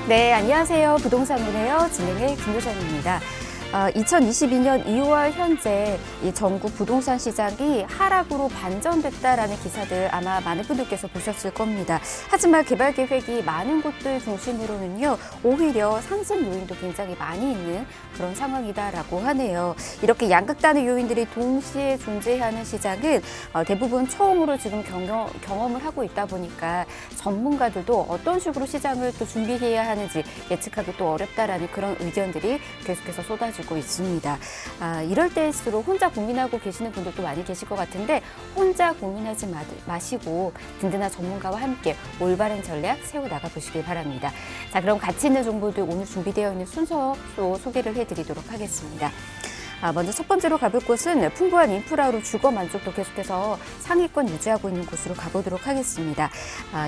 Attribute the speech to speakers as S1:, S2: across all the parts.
S1: 네, 안녕하세요. 부동산 오네요. 진행의 김효정입니다. 2022년 2월 현재 이 전국 부동산 시장이 하락으로 반전됐다라는 기사들 아마 많은 분들께서 보셨을 겁니다. 하지만 개발 계획이 많은 곳들 중심으로는요, 오히려 상승 요인도 굉장히 많이 있는 그런 상황이다라고 하네요. 이렇게 양극단의 요인들이 동시에 존재하는 시장은 대부분 처음으로 지금 경험을 하고 있다 보니까 전문가들도 어떤 식으로 시장을 또 준비해야 하는지 예측하기 또 어렵다라는 그런 의견들이 계속해서 쏟아지고 있습니다. 이럴 때일수록 혼자 고민하고 계시는 분들도 많이 계실 것 같은데 혼자 고민하지 마시고 든든한 전문가와 함께 올바른 전략 세워나가 보시길 바랍니다. 자, 그럼 가치 있는 정보들 오늘 준비되어 있는 순서로 소개를 해드리도록 하겠습니다. 먼저 첫 번째로 가볼 곳은 풍부한 인프라로 주거 만족도 계속해서 상위권 유지하고 있는 곳으로 가보도록 하겠습니다.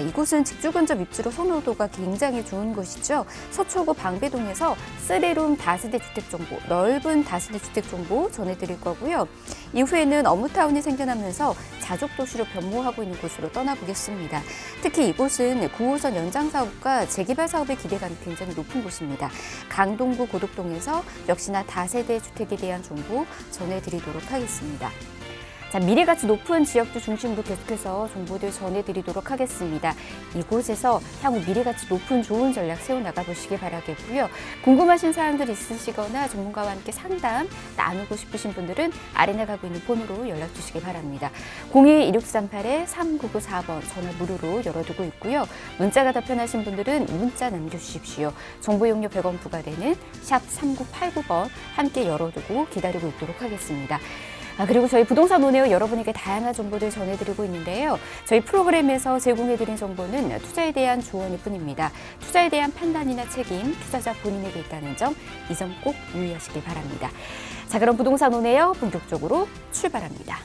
S1: 이곳은 직주 근접 입지로 선호도가 굉장히 좋은 곳이죠. 서초구 방배동에서 3룸 다세대 주택 정보, 넓은 다세대 주택 정보 전해드릴 거고요. 이후에는 어무타운이 생겨나면서 자족 도시로 변모하고 있는 곳으로 떠나보겠습니다. 특히 이곳은 9호선 연장 사업과 재개발 사업의 기대감이 굉장히 높은 곳입니다. 강동구 고덕동에서 역시나 다세대 주택에 대한 정보 전해드리도록 하겠습니다. 자, 미래가치 높은 지역주 중심으로 계속해서 정보들 전해드리도록 하겠습니다. 이곳에서 향후 미래가치 높은 좋은 전략 세워나가 보시길 바라겠고요. 궁금하신 사항들 있으시거나 전문가와 함께 상담 나누고 싶으신 분들은 아래 나가고 있는 번호로 연락 주시기 바랍니다. 02-1638-3994번 전화 무료로 열어두고 있고요. 문자가 더 편하신 분들은 문자 남겨주십시오. 정보 이용료 100원 부과되는 샵 3989번 함께 열어두고 기다리고 있도록 하겠습니다. 그리고 저희 부동산 오네요 여러분에게 다양한 정보들 전해드리고 있는데요. 저희 프로그램에서 제공해드린 정보는 투자에 대한 조언일 뿐입니다. 투자에 대한 판단이나 책임, 투자자 본인에게 있다는 점, 이 점 꼭 유의하시길 바랍니다. 자, 그럼 부동산 오네요 본격적으로 출발합니다.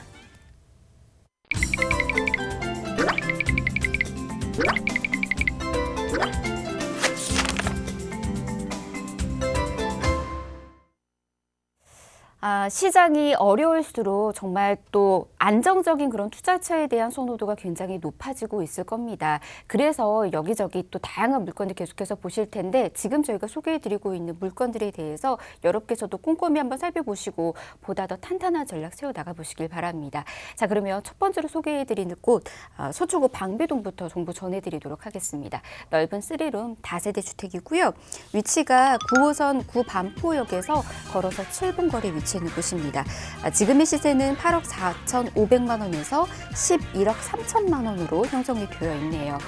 S1: 시장이 어려울수록 정말 또 안정적인 그런 투자처에 대한 선호도가 굉장히 높아지고 있을 겁니다. 그래서 여기저기 또 다양한 물건들 계속해서 보실 텐데 지금 저희가 소개해드리고 있는 물건들에 대해서 여러분께서도 꼼꼼히 한번 살펴보시고 보다 더 탄탄한 전략 세워나가 보시길 바랍니다. 자, 그러면 첫 번째로 소개해드리는 곳 서초구 방배동부터 정보 전해드리도록 하겠습니다. 넓은 3룸 다세대 주택이고요. 위치가 9호선 구반포역에서 걸어서 7분 거리 위치해 있는 곳입니다. 지금의 시세는 8억 4,500만 원에서 11억 3천만 원으로 형성이 되어 있네요.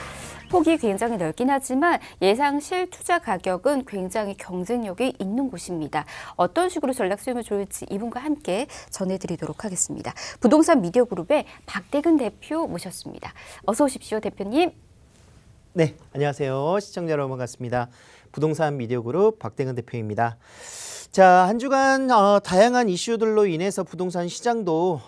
S1: 폭이 굉장히 넓긴 하지만 예상 실투자 가격은 굉장히 경쟁력이 있는 곳입니다. 어떤 식으로 전략 수용을 좋을지 이분과 함께 전해드리도록 하겠습니다. 부동산 미디어 그룹의 박대근 대표 모셨습니다. 어서 오십시오, 대표님.
S2: 네, 안녕하세요. 시청자 여러분 반갑습니다. 부동산 미디어 그룹 박대근 대표입니다. 자, 한 주간 다양한 이슈들로 인해서 부동산 시장도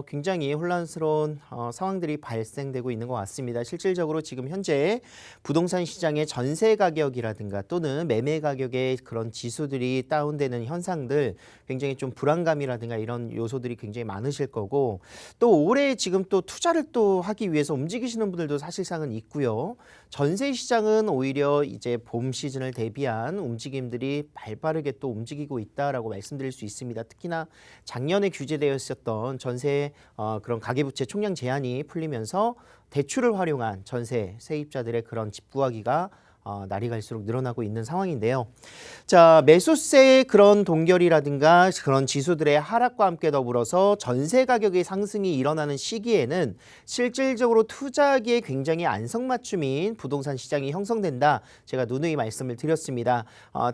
S2: 굉장히 혼란스러운 상황들이 발생되고 있는 것 같습니다. 실질적으로 지금 현재 부동산 시장의 전세 가격이라든가 또는 매매 가격의 그런 지수들이 다운되는 현상들 굉장히 좀 불안감이라든가 이런 요소들이 굉장히 많으실 거고 또 올해 지금 또 투자를 또 하기 위해서 움직이시는 분들도 사실상은 있고요. 전세 시장은 오히려 이제 봄 시즌을 대비한 움직임들이 발빠르게 또 움직이고 있다라고 말씀드릴 수 있습니다. 특히나 작년에 규제되어 있었던 전세 그런 가계부채 총량 제한이 풀리면서 대출을 활용한 전세 세입자들의 그런 집 구하기가 날이 갈수록 늘어나고 있는 상황인데요. 자, 매수세의 그런 동결이라든가 그런 지수들의 하락과 함께 더불어서 전세 가격의 상승이 일어나는 시기에는 실질적으로 투자하기에 굉장히 안성맞춤인 부동산 시장이 형성된다. 제가 누누이 말씀을 드렸습니다.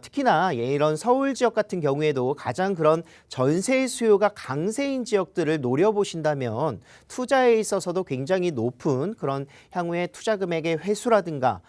S2: 특히나 이런 서울 지역 같은 경우에도 가장 그런 전세 수요가 강세인 지역들을 노려보신다면 투자에 있어서도 굉장히 높은 그런 향후의 투자 금액의 회수라든가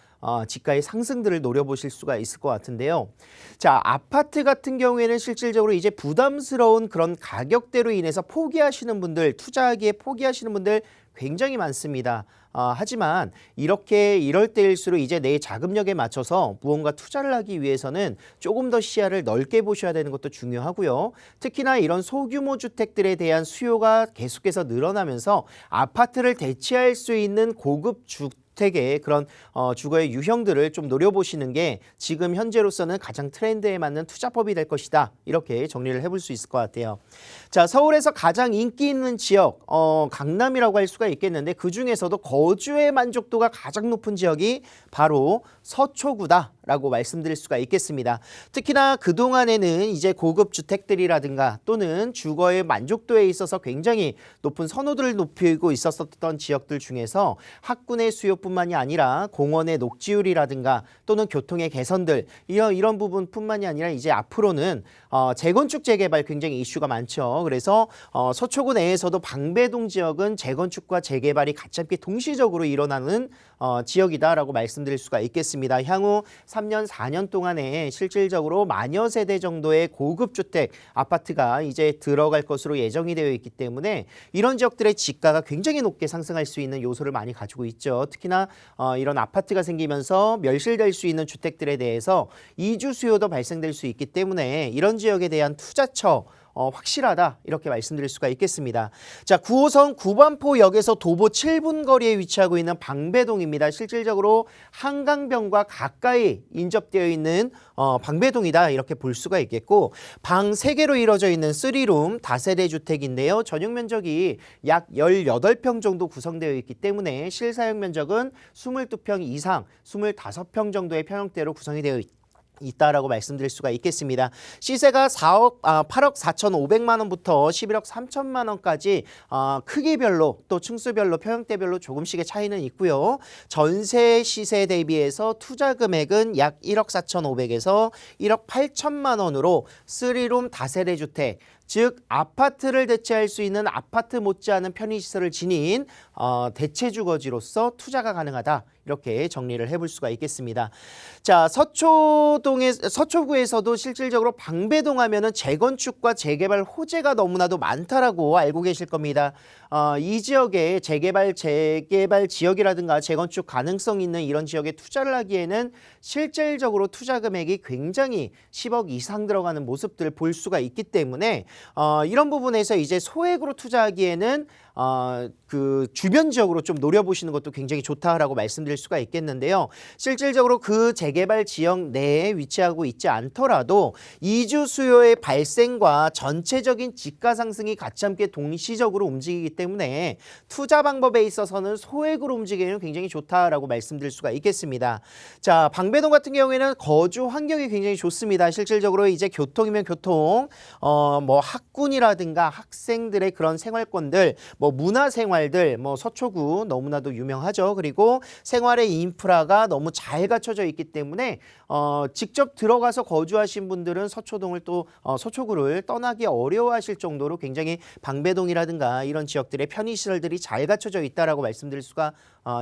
S2: 지가의 상승들을 노려보실 수가 있을 것 같은데요. 자, 아파트 같은 경우에는 실질적으로 이제 부담스러운 그런 가격대로 인해서 포기하시는 분들, 투자하기에 포기하시는 분들 굉장히 많습니다. 하지만 이럴 때일수록 이제 내 자금력에 맞춰서 무언가 투자를 하기 위해서는 조금 더 시야를 넓게 보셔야 되는 것도 중요하고요. 특히나 이런 소규모 주택들에 대한 수요가 계속해서 늘어나면서 아파트를 대체할 수 있는 고급 주택 주택의 그런 주거의 유형들을 좀 노려보시는 게 지금 현재로서는 가장 트렌드에 맞는 투자법이 될 것이다. 이렇게 정리를 해볼 수 있을 것 같아요. 자, 서울에서 가장 인기 있는 지역 강남이라고 할 수가 있겠는데 그중에서도 거주의 만족도가 가장 높은 지역이 바로 서초구다라고 말씀드릴 수가 있겠습니다. 특히나 그동안에는 이제 고급 주택들이라든가 또는 주거의 만족도에 있어서 굉장히 높은 선호도를 높이고 있었던 지역들 중에서 학군의 수요뿐만이 아니라 공원의 녹지율이라든가 또는 교통의 개선들 이런 부분뿐만이 아니라 이제 앞으로는 재건축 재개발 굉장히 이슈가 많죠. 그래서 서초구 내에서도 방배동 지역은 재건축과 재개발이 같이 함께 동시적으로 일어나는 지역이다라고 말씀드릴 수가 있겠습니다. 향후 3년, 4년 동안에 실질적으로 만여 세대 정도의 고급 주택, 아파트가 이제 들어갈 것으로 예정이 되어 있기 때문에 이런 지역들의 지가가 굉장히 높게 상승할 수 있는 요소를 많이 가지고 있죠. 특히나 이런 아파트가 생기면서 멸실될 수 있는 주택들에 대해서 이주 수요도 발생될 수 있기 때문에 이런 지역에 대한 투자처 확실하다 이렇게 말씀드릴 수가 있겠습니다. 자, 9호선 구반포역에서 도보 7분 거리에 위치하고 있는 방배동입니다. 실질적으로 한강변과 가까이 인접되어 있는 방배동이다 이렇게 볼 수가 있겠고 방 3개로 이루어져 있는 3룸 다세대 주택인데요. 전용 면적이 약 18평 정도 구성되어 있기 때문에 실사용 면적은 22평 이상 25평 정도의 평형대로 구성이 되어 있다라고 말씀드릴 수가 있겠습니다. 시세가 8억 4,500만 원부터 11억 3천만 원까지 크기별로 또 층수별로 평형대별로 조금씩의 차이는 있고요. 전세 시세 대비해서 투자 금액은 약 1억 4,500에서 1억 8천만 원으로 3룸 다세대 주택 즉 아파트를 대체할 수 있는 아파트 못지않은 편의시설을 지닌 대체주거지로서 투자가 가능하다. 이렇게 정리를 해볼 수가 있겠습니다. 자, 서초구에서도 실질적으로 방배동 하면은 재건축과 재개발 호재가 너무나도 많다라고 알고 계실 겁니다. 이 지역에 재개발 지역이라든가 재건축 가능성 있는 이런 지역에 투자를 하기에는 실질적으로 투자 금액이 굉장히 10억 이상 들어가는 모습들을 볼 수가 있기 때문에 이런 부분에서 이제 소액으로 투자하기에는 그 주변 지역으로 좀 노려보시는 것도 굉장히 좋다라고 말씀드릴 수가 있겠는데요. 실질적으로 그 재개발 지역 내에 위치하고 있지 않더라도 이주 수요의 발생과 전체적인 지가 상승이 같이 함께 동시적으로 움직이기 때문에 투자 방법에 있어서는 소액으로 움직이기는 굉장히 좋다라고 말씀드릴 수가 있겠습니다. 자, 방배동 같은 경우에는 거주 환경이 굉장히 좋습니다. 실질적으로 이제 교통이면 교통, 뭐 학군이라든가 학생들의 그런 생활권들, 뭐 문화생활들, 뭐 서초구 너무나도 유명하죠. 그리고 생활의 인프라가 너무 잘 갖춰져 있기 때문에 직접 들어가서 거주하신 분들은 서초구를 떠나기 어려워하실 정도로 굉장히 방배동이라든가 이런 지역들의 편의시설들이 잘 갖춰져 있다라고 말씀드릴 수가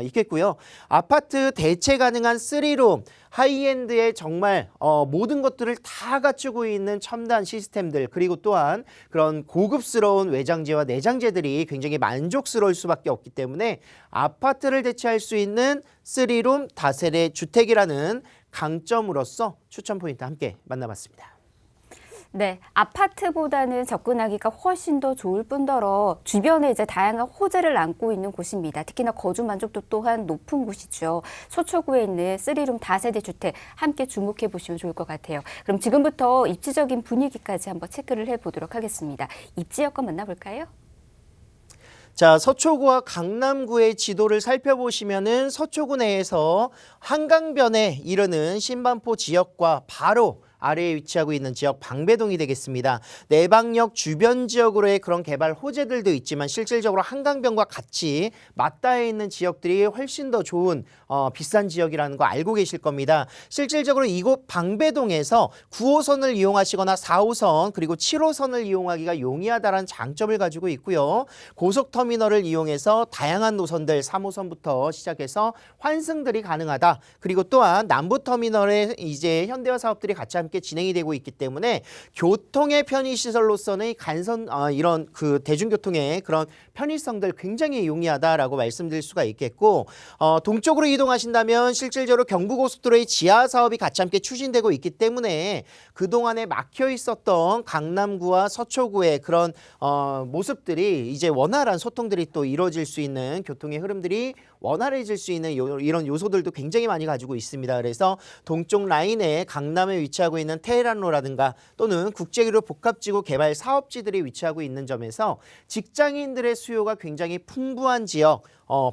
S2: 있겠고요. 아파트 대체 가능한 3룸 하이엔드의 정말 모든 것들을 다 갖추고 있는 첨단 시스템들 그리고 또한 그런 고급스러운 외장재와 내장재들이 굉장히 만족스러울 수밖에 없기 때문에 아파트를 대체할 수 있는 3룸 다세대 주택이라는 강점으로서 추천 포인트 함께 만나봤습니다.
S1: 네, 아파트보다는 접근하기가 훨씬 더 좋을 뿐더러 주변에 이제 다양한 호재를 안고 있는 곳입니다. 특히나 거주 만족도 또한 높은 곳이죠. 서초구에 있는 3룸 다세대 주택 함께 주목해 보시면 좋을 것 같아요. 그럼 지금부터 입지적인 분위기까지 한번 체크를 해보도록 하겠습니다. 입지 여건 만나볼까요?
S2: 자, 서초구와 강남구의 지도를 살펴보시면은 서초구 내에서 한강변에 이르는 신반포 지역과 바로 아래에 위치하고 있는 지역 방배동이 되겠습니다. 내방역 주변 지역으로의 그런 개발 호재들도 있지만 실질적으로 한강변과 같이 맞닿아 있는 지역들이 훨씬 더 좋은 비싼 지역이라는 거 알고 계실 겁니다. 실질적으로 이곳 방배동에서 9호선을 이용하시거나 4호선 그리고 7호선을 이용하기가 용이하다는 장점을 가지고 있고요. 고속터미널을 이용해서 다양한 노선들 3호선부터 시작해서 환승들이 가능하다. 그리고 또한 남부터미널에 이제 현대화 사업들이 같이 함께 진행이 되고 있기 때문에 교통의 편의시설로서는 이런 그 대중교통의 그런 편의성들 굉장히 용이하다라고 말씀드릴 수가 있겠고, 동쪽으로 이동하신다면 실질적으로 경부고속도로의 지하 사업이 같이 함께 추진되고 있기 때문에 그동안에 막혀 있었던 강남구와 서초구의 그런 모습들이 이제 원활한 소통들이 또 이루어질 수 있는, 교통의 흐름들이 원활해질 수 있는 이런 요소들도 굉장히 많이 가지고 있습니다. 그래서 동쪽 라인에 강남에 위치하고 있는 테헤란로라든가 또는 국제기로 복합지구 개발 사업지들이 위치하고 있는 점에서 직장인들의 수요가 굉장히 풍부한 지역,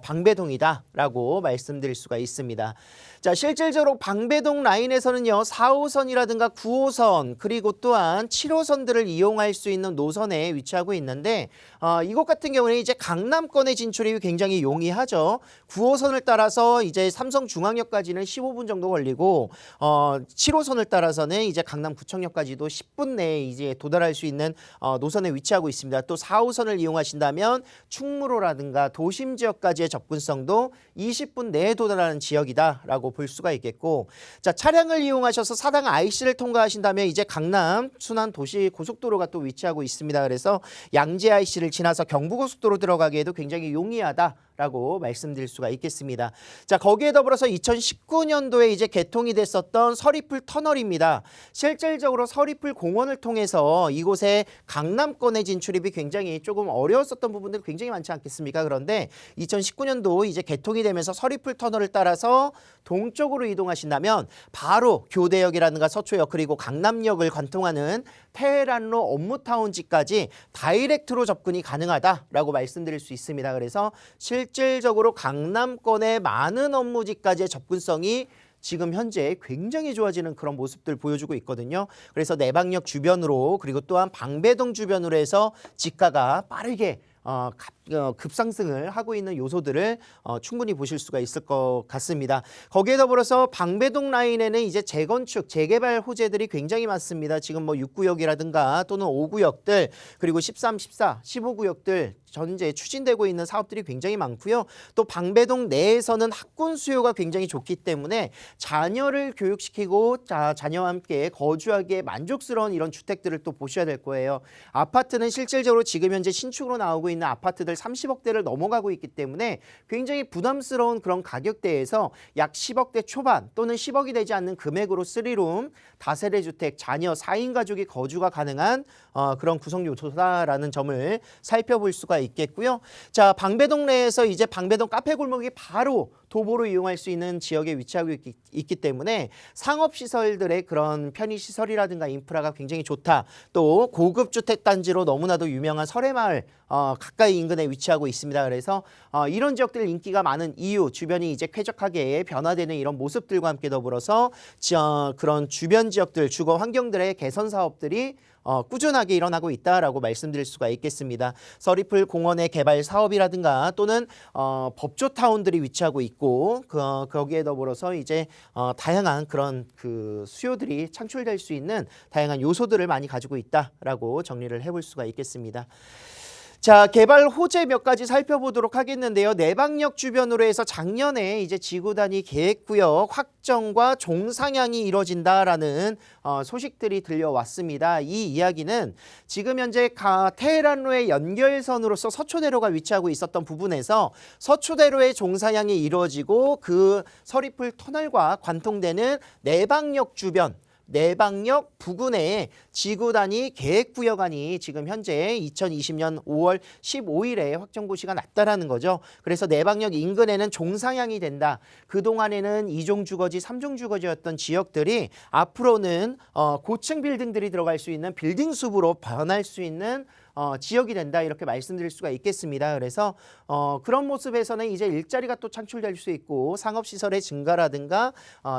S2: 방배동이다라고 말씀드릴 수가 있습니다. 자, 실질적으로 방배동 라인에서는요, 4호선이라든가 9호선 그리고 또한 7호선들을 이용할 수 있는 노선에 위치하고 있는데, 이곳 같은 경우는 이제 강남권의 진출이 굉장히 용이하죠. 9호선을 따라서 이제 삼성중앙역까지는 15분 정도 걸리고, 7호선을 따라서는 이제 강남구청역까지도 10분 내에 이제 도달할 수 있는 노선에 위치하고 있습니다. 또 4호선을 이용하신다면 충무로라든가 도심 지역까지의 접근성도 20분 내에 도달하는 지역이다라고 볼 수가 있겠고, 자, 차량을 이용하셔서 사당 IC를 통과하신다면 이제 강남 순환 도시 고속도로가 또 위치하고 있습니다. 그래서 양재 IC를 지나서 경부고속도로 들어가기에도 굉장히 용이하다라고 말씀드릴 수가 있겠습니다. 자, 거기에 더불어서 2019년도에 이제 개통이 됐었던 서리풀 터널입니다. 실질적으로 서리풀 공원을 통해서 이곳에 강남권의 진출입이 굉장히 조금 어려웠었던 부분들이 굉장히 많지 않겠습니까? 그런데 2019년도 이제 개통이 되면서 서리풀 터널을 따라서 동쪽으로 이동하신다면 바로 교대역이라든가 서초역 그리고 강남역을 관통하는 테헤란로 업무타운지까지 다이렉트로 접근이 가능하다라고 말씀드릴 수 있습니다. 그래서 실질적으로 강남권의 많은 업무지까지의 접근성이 지금 현재 굉장히 좋아지는 그런 모습들 보여주고 있거든요. 그래서 내방역 주변으로 그리고 또한 방배동 주변으로 해서 지가가 빠르게 급상승을 하고 있는 요소들을 충분히 보실 수가 있을 것 같습니다. 거기에 더불어서 방배동 라인에는 이제 재건축, 재개발 호재들이 굉장히 많습니다. 지금 뭐 6구역이라든가 또는 5구역들 그리고 13, 14, 15구역들 현재 추진되고 있는 사업들이 굉장히 많고요. 또 방배동 내에서는 학군 수요가 굉장히 좋기 때문에 자녀를 교육시키고 자녀와 함께 거주하기에 만족스러운 이런 주택들을 또 보셔야 될 거예요. 아파트는 실질적으로 지금 현재 신축으로 나오고 있는 아파트들 30억대를 넘어가고 있기 때문에 굉장히 부담스러운 그런 가격대에서 약 10억대 초반 또는 10억이 되지 않는 금액으로 3룸, 다세대 주택, 자녀 4인 가족이 거주가 가능한 그런 구성 요소다라는 점을 살펴볼 수가 있겠고요. 자, 방배동 내에서 이제 방배동 카페 골목이 바로 도보로 이용할 수 있는 지역에 위치하고 있기 때문에 상업시설들의 그런 편의시설이라든가 인프라가 굉장히 좋다. 또 고급 주택단지로 너무나도 유명한 설해마을 가까이 인근에 위치하고 있습니다. 그래서 이런 지역들 인기가 많은 이유, 주변이 이제 쾌적하게 변화되는 이런 모습들과 함께 더불어서 그런 주변 지역들, 주거 환경들의 개선 사업들이 꾸준하게 일어나고 있다라고 말씀드릴 수가 있겠습니다. 서리풀 공원의 개발 사업이라든가 또는 법조타운들이 위치하고 있고 거기에 더불어서 이제 다양한 그런 그 수요들이 창출될 수 있는 다양한 요소들을 많이 가지고 있다라고 정리를 해볼 수가 있겠습니다. 자, 개발 호재 몇 가지 살펴보도록 하겠는데요. 내방역 주변으로 해서 작년에 이제 지구 단위 계획구역 확정과 종상향이 이뤄진다라는 소식들이 들려왔습니다. 이 이야기는 지금 현재 테헤란로의 연결선으로서 서초대로가 위치하고 있었던 부분에서 서초대로의 종상향이 이루어지고 그 서리풀 터널과 관통되는 내방역 주변, 내방역 부근에 지구 단위 계획구역안이 지금 현재 2020년 5월 15일에 확정고시가 났다라는 거죠. 그래서 내방역 인근에는 종상향이 된다. 그동안에는 2종 주거지, 3종 주거지였던 지역들이 앞으로는 고층 빌딩들이 들어갈 수 있는 빌딩 숲으로 변할 수 있는 지역이 된다 이렇게 말씀드릴 수가 있겠습니다. 그래서 그런 모습에서는 이제 일자리가 또 창출될 수 있고 상업시설의 증가라든가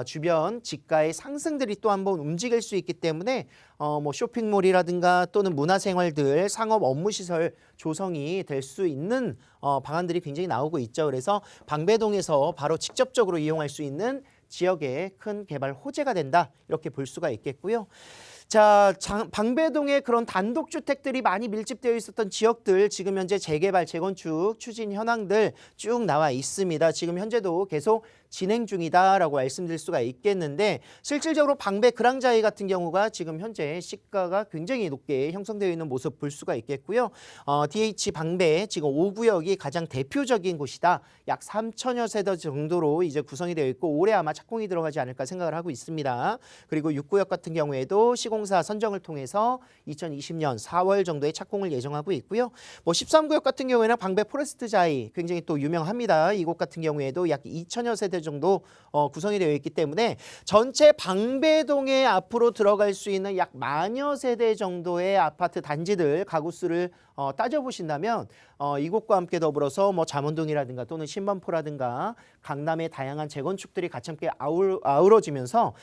S2: 주변 지가의 상승들이 또 한번 움직일 수 있기 때문에 뭐 쇼핑몰이라든가 또는 문화생활들, 상업 업무시설 조성이 될 수 있는 방안들이 굉장히 나오고 있죠. 그래서 방배동에서 바로 직접적으로 이용할 수 있는 지역의 큰 개발 호재가 된다 이렇게 볼 수가 있겠고요. 자, 방배동에 그런 단독주택들이 많이 밀집되어 있었던 지역들 지금 현재 재개발, 재건축 추진 현황들 쭉 나와 있습니다. 지금 현재도 계속 진행 중이다라고 말씀드릴 수가 있겠는데 실질적으로 방배 그랑자이 같은 경우가 지금 현재 시가가 굉장히 높게 형성되어 있는 모습 볼 수가 있겠고요. DH 방배 지금 5구역이 가장 대표적인 곳이다. 약 3천여 세대 정도로 이제 구성이 되어 있고 올해 아마 착공이 들어가지 않을까 생각을 하고 있습니다. 그리고 6구역 같은 경우에도 시공사 선정을 통해서 2020년 4월 정도에 착공을 예정하고 있고요. 뭐 13구역 같은 경우에는 방배 포레스트 자이 굉장히 또 유명합니다. 이곳 같은 경우에도 약 2천여 세대 정도 구성이 되어 있기 때문에 전체 방배동에 앞으로 들어갈 수 있는 약 만여 세대 정도의 아파트 단지들 가구 수를 따져보신다면 이곳과 함께 더불어서 뭐 잠원동이라든가 또는 신반포라든가 강남의 다양한 재건축들이 같이 함께 아우러지면서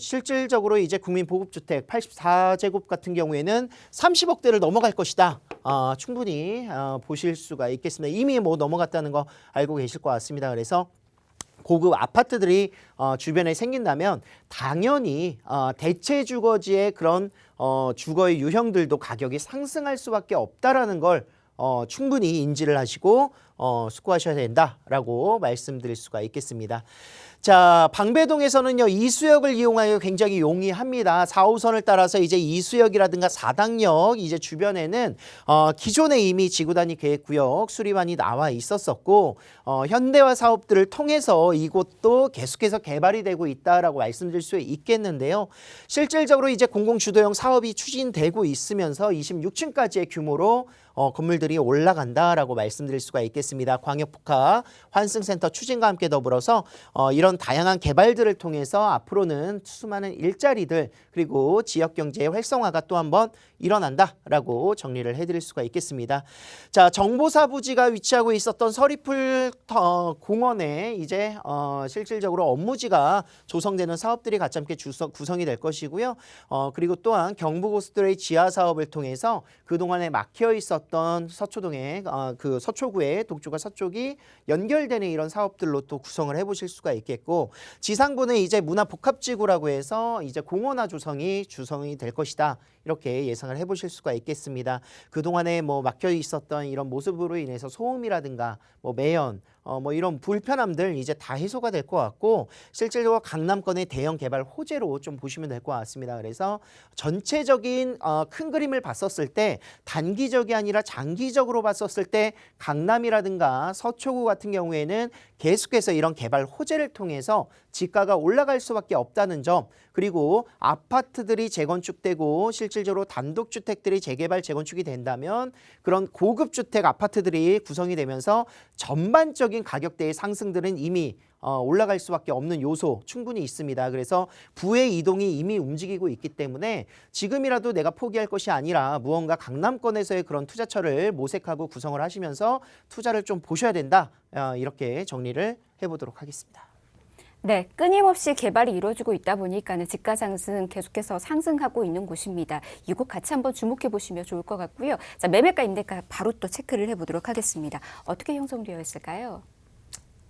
S2: 실질적으로 이제 국민보급주택 84제곱 같은 경우에는 30억대를 넘어갈 것이다. 충분히 보실 수가 있겠습니다. 이미 뭐 넘어갔다는 거 알고 계실 것 같습니다. 그래서 고급 아파트들이 주변에 생긴다면 당연히 대체 주거지의 그런 주거의 유형들도 가격이 상승할 수밖에 없다라는 걸 충분히 인지를 하시고 숙고하셔야 된다라고 말씀드릴 수가 있겠습니다. 자, 방배동에서는요 이수역을 이용하여 굉장히 용이합니다. 4호선을 따라서 이제 이수역이라든가 사당역 이제 주변에는 기존에 이미 지구단위 계획구역 수리반이 나와 있었었고 현대화 사업들을 통해서 이곳도 계속해서 개발이 되고 있다라고 말씀드릴 수 있겠는데요. 실질적으로 이제 공공주도형 사업이 추진되고 있으면서 26층까지의 규모로 건물들이 올라간다라고 말씀드릴 수가 있겠습니다. 광역복합 환승센터 추진과 함께 더불어서 이런 다양한 개발들을 통해서 앞으로는 수많은 일자리들 그리고 지역경제의 활성화가 또 한번 일어난다라고 정리를 해드릴 수가 있겠습니다. 자, 정보사 부지가 위치하고 있었던 서리풀 공원에 이제 실질적으로 업무지가 조성되는 사업들이 같이 함께 구성이 될 것이고요. 그리고 또한 경부고속도로의 지하 사업을 통해서 그동안에 막혀 있었던 서초동의 그 서초구의 동쪽과 서쪽이 연결되는 이런 사업들로 또 구성을 해보실 수가 있겠고 지상부는 이제 문화복합지구라고 해서 이제 공원화 조성이 될 것이다. 이렇게 예상을 해보실 수가 있겠습니다. 그동안에 뭐 막혀 있었던 이런 모습으로 인해서 소음이라든가 뭐 매연 뭐 이런 불편함들 이제 다 해소가 될 것 같고 실질적으로 강남권의 대형 개발 호재로 좀 보시면 될 것 같습니다. 그래서 전체적인 큰 그림을 봤었을 때 단기적이 아니라 장기적으로 봤었을 때 강남이라든가 서초구 같은 경우에는 계속해서 이런 개발 호재를 통해서 지가가 올라갈 수밖에 없다는 점 그리고 아파트들이 재건축되고 실질적으로 단독주택들이 재개발 재건축이 된다면 그런 고급주택 아파트들이 구성이 되면서 전반적인 가격대의 상승들은 이미 올라갈 수밖에 없는 요소 충분히 있습니다. 그래서 부의 이동이 이미 움직이고 있기 때문에 지금이라도 내가 포기할 것이 아니라 무언가 강남권에서의 그런 투자처를 모색하고 구성을 하시면서 투자를 좀 보셔야 된다. 이렇게 정리를 해보도록 하겠습니다.
S1: 네, 끊임없이 개발이 이루어지고 있다 보니까는 지가 상승 계속해서 상승하고 있는 곳입니다. 이곳 같이 한번 주목해 보시면 좋을 것 같고요. 자, 매매가 임대가 바로 또 체크를 해보도록 하겠습니다. 어떻게 형성되어 있을까요?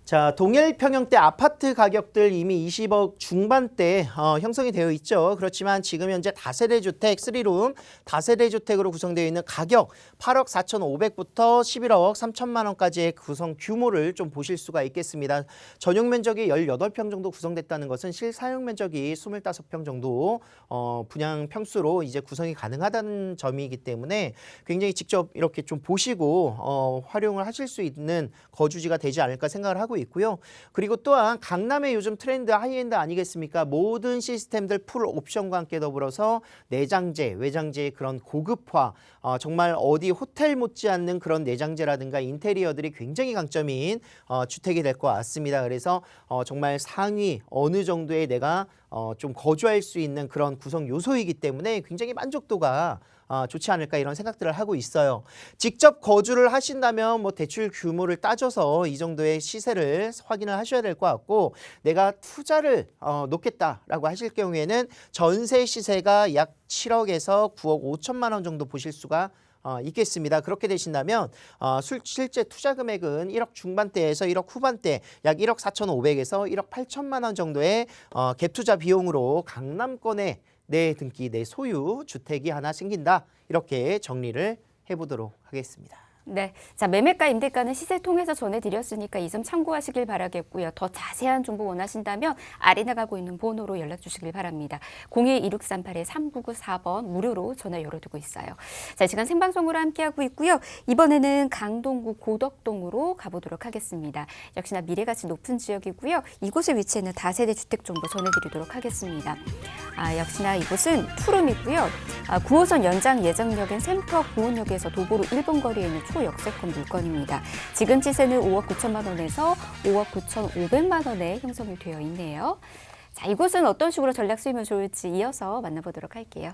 S2: 자, 동일 평형대 아파트 가격들 이미 20억 중반대 형성이 되어 있죠. 그렇지만 지금 현재 다세대 주택 3룸 다세대 주택으로 구성되어 있는 가격 8억 4,500부터 11억 3천만 원까지의 구성 규모를 좀 보실 수가 있겠습니다. 전용 면적이 18평 정도 구성됐다는 것은 실사용 면적이 25평 정도 분양 평수로 이제 구성이 가능하다는 점이기 때문에 굉장히 직접 이렇게 좀 보시고 활용을 하실 수 있는 거주지가 되지 않을까 생각을 하고 있고요. 그리고 또한 강남의 요즘 트렌드 하이엔드 아니겠습니까? 모든 시스템들 풀 옵션과 함께 더불어서 내장재, 외장재의 그런 고급화, 정말 어디 호텔 못지않는 그런 내장재라든가 인테리어들이 굉장히 강점인 주택이 될 것 같습니다. 그래서 정말 상위 어느 정도의 내가 좀 거주할 수 있는 그런 구성 요소이기 때문에 굉장히 만족도가 좋지 않을까 이런 생각들을 하고 있어요. 직접 거주를 하신다면 뭐 대출 규모를 따져서 이 정도의 시세를 확인을 하셔야 될 것 같고 내가 투자를 놓겠다라고 하실 경우에는 전세 시세가 약 7억에서 9억 5천만 원 정도 보실 수가 있겠습니다. 그렇게 되신다면 실제 투자 금액은 1억 중반대에서 1억 후반대 약 1억 4,500에서 1억 8천만 원 정도의 갭 투자 비용으로 강남권에 내 등기, 내 소유 주택이 하나 생긴다. 이렇게 정리를 해보도록 하겠습니다.
S1: 네, 자 매매가 임대가는 시세 통해서 전해드렸으니까 이 점 참고하시길 바라겠고요. 더 자세한 정보 원하신다면 아래 나가고 있는 번호로 연락 주시길 바랍니다. 02-2638-3994번 무료로 전화 열어두고 있어요. 자, 시간 생방송으로 함께하고 있고요. 이번에는 강동구 고덕동으로 가보도록 하겠습니다. 역시나 미래가치 높은 지역이고요. 이곳에 위치해 있는 다세대 주택 정보 전해드리도록 하겠습니다. 역시나 이곳은 투룸이고요. 9호선 연장 예정역인 센터 공원역에서 도보로 1분 거리에 있는 초역세권 물건입니다. 지금 시세는 5억 9천만 원에서 5억 9천5백만 원에 형성이 되어 있네요. 자, 이곳은 어떤 식으로 전략 수익을 좋을지 이어서 만나보도록 할게요.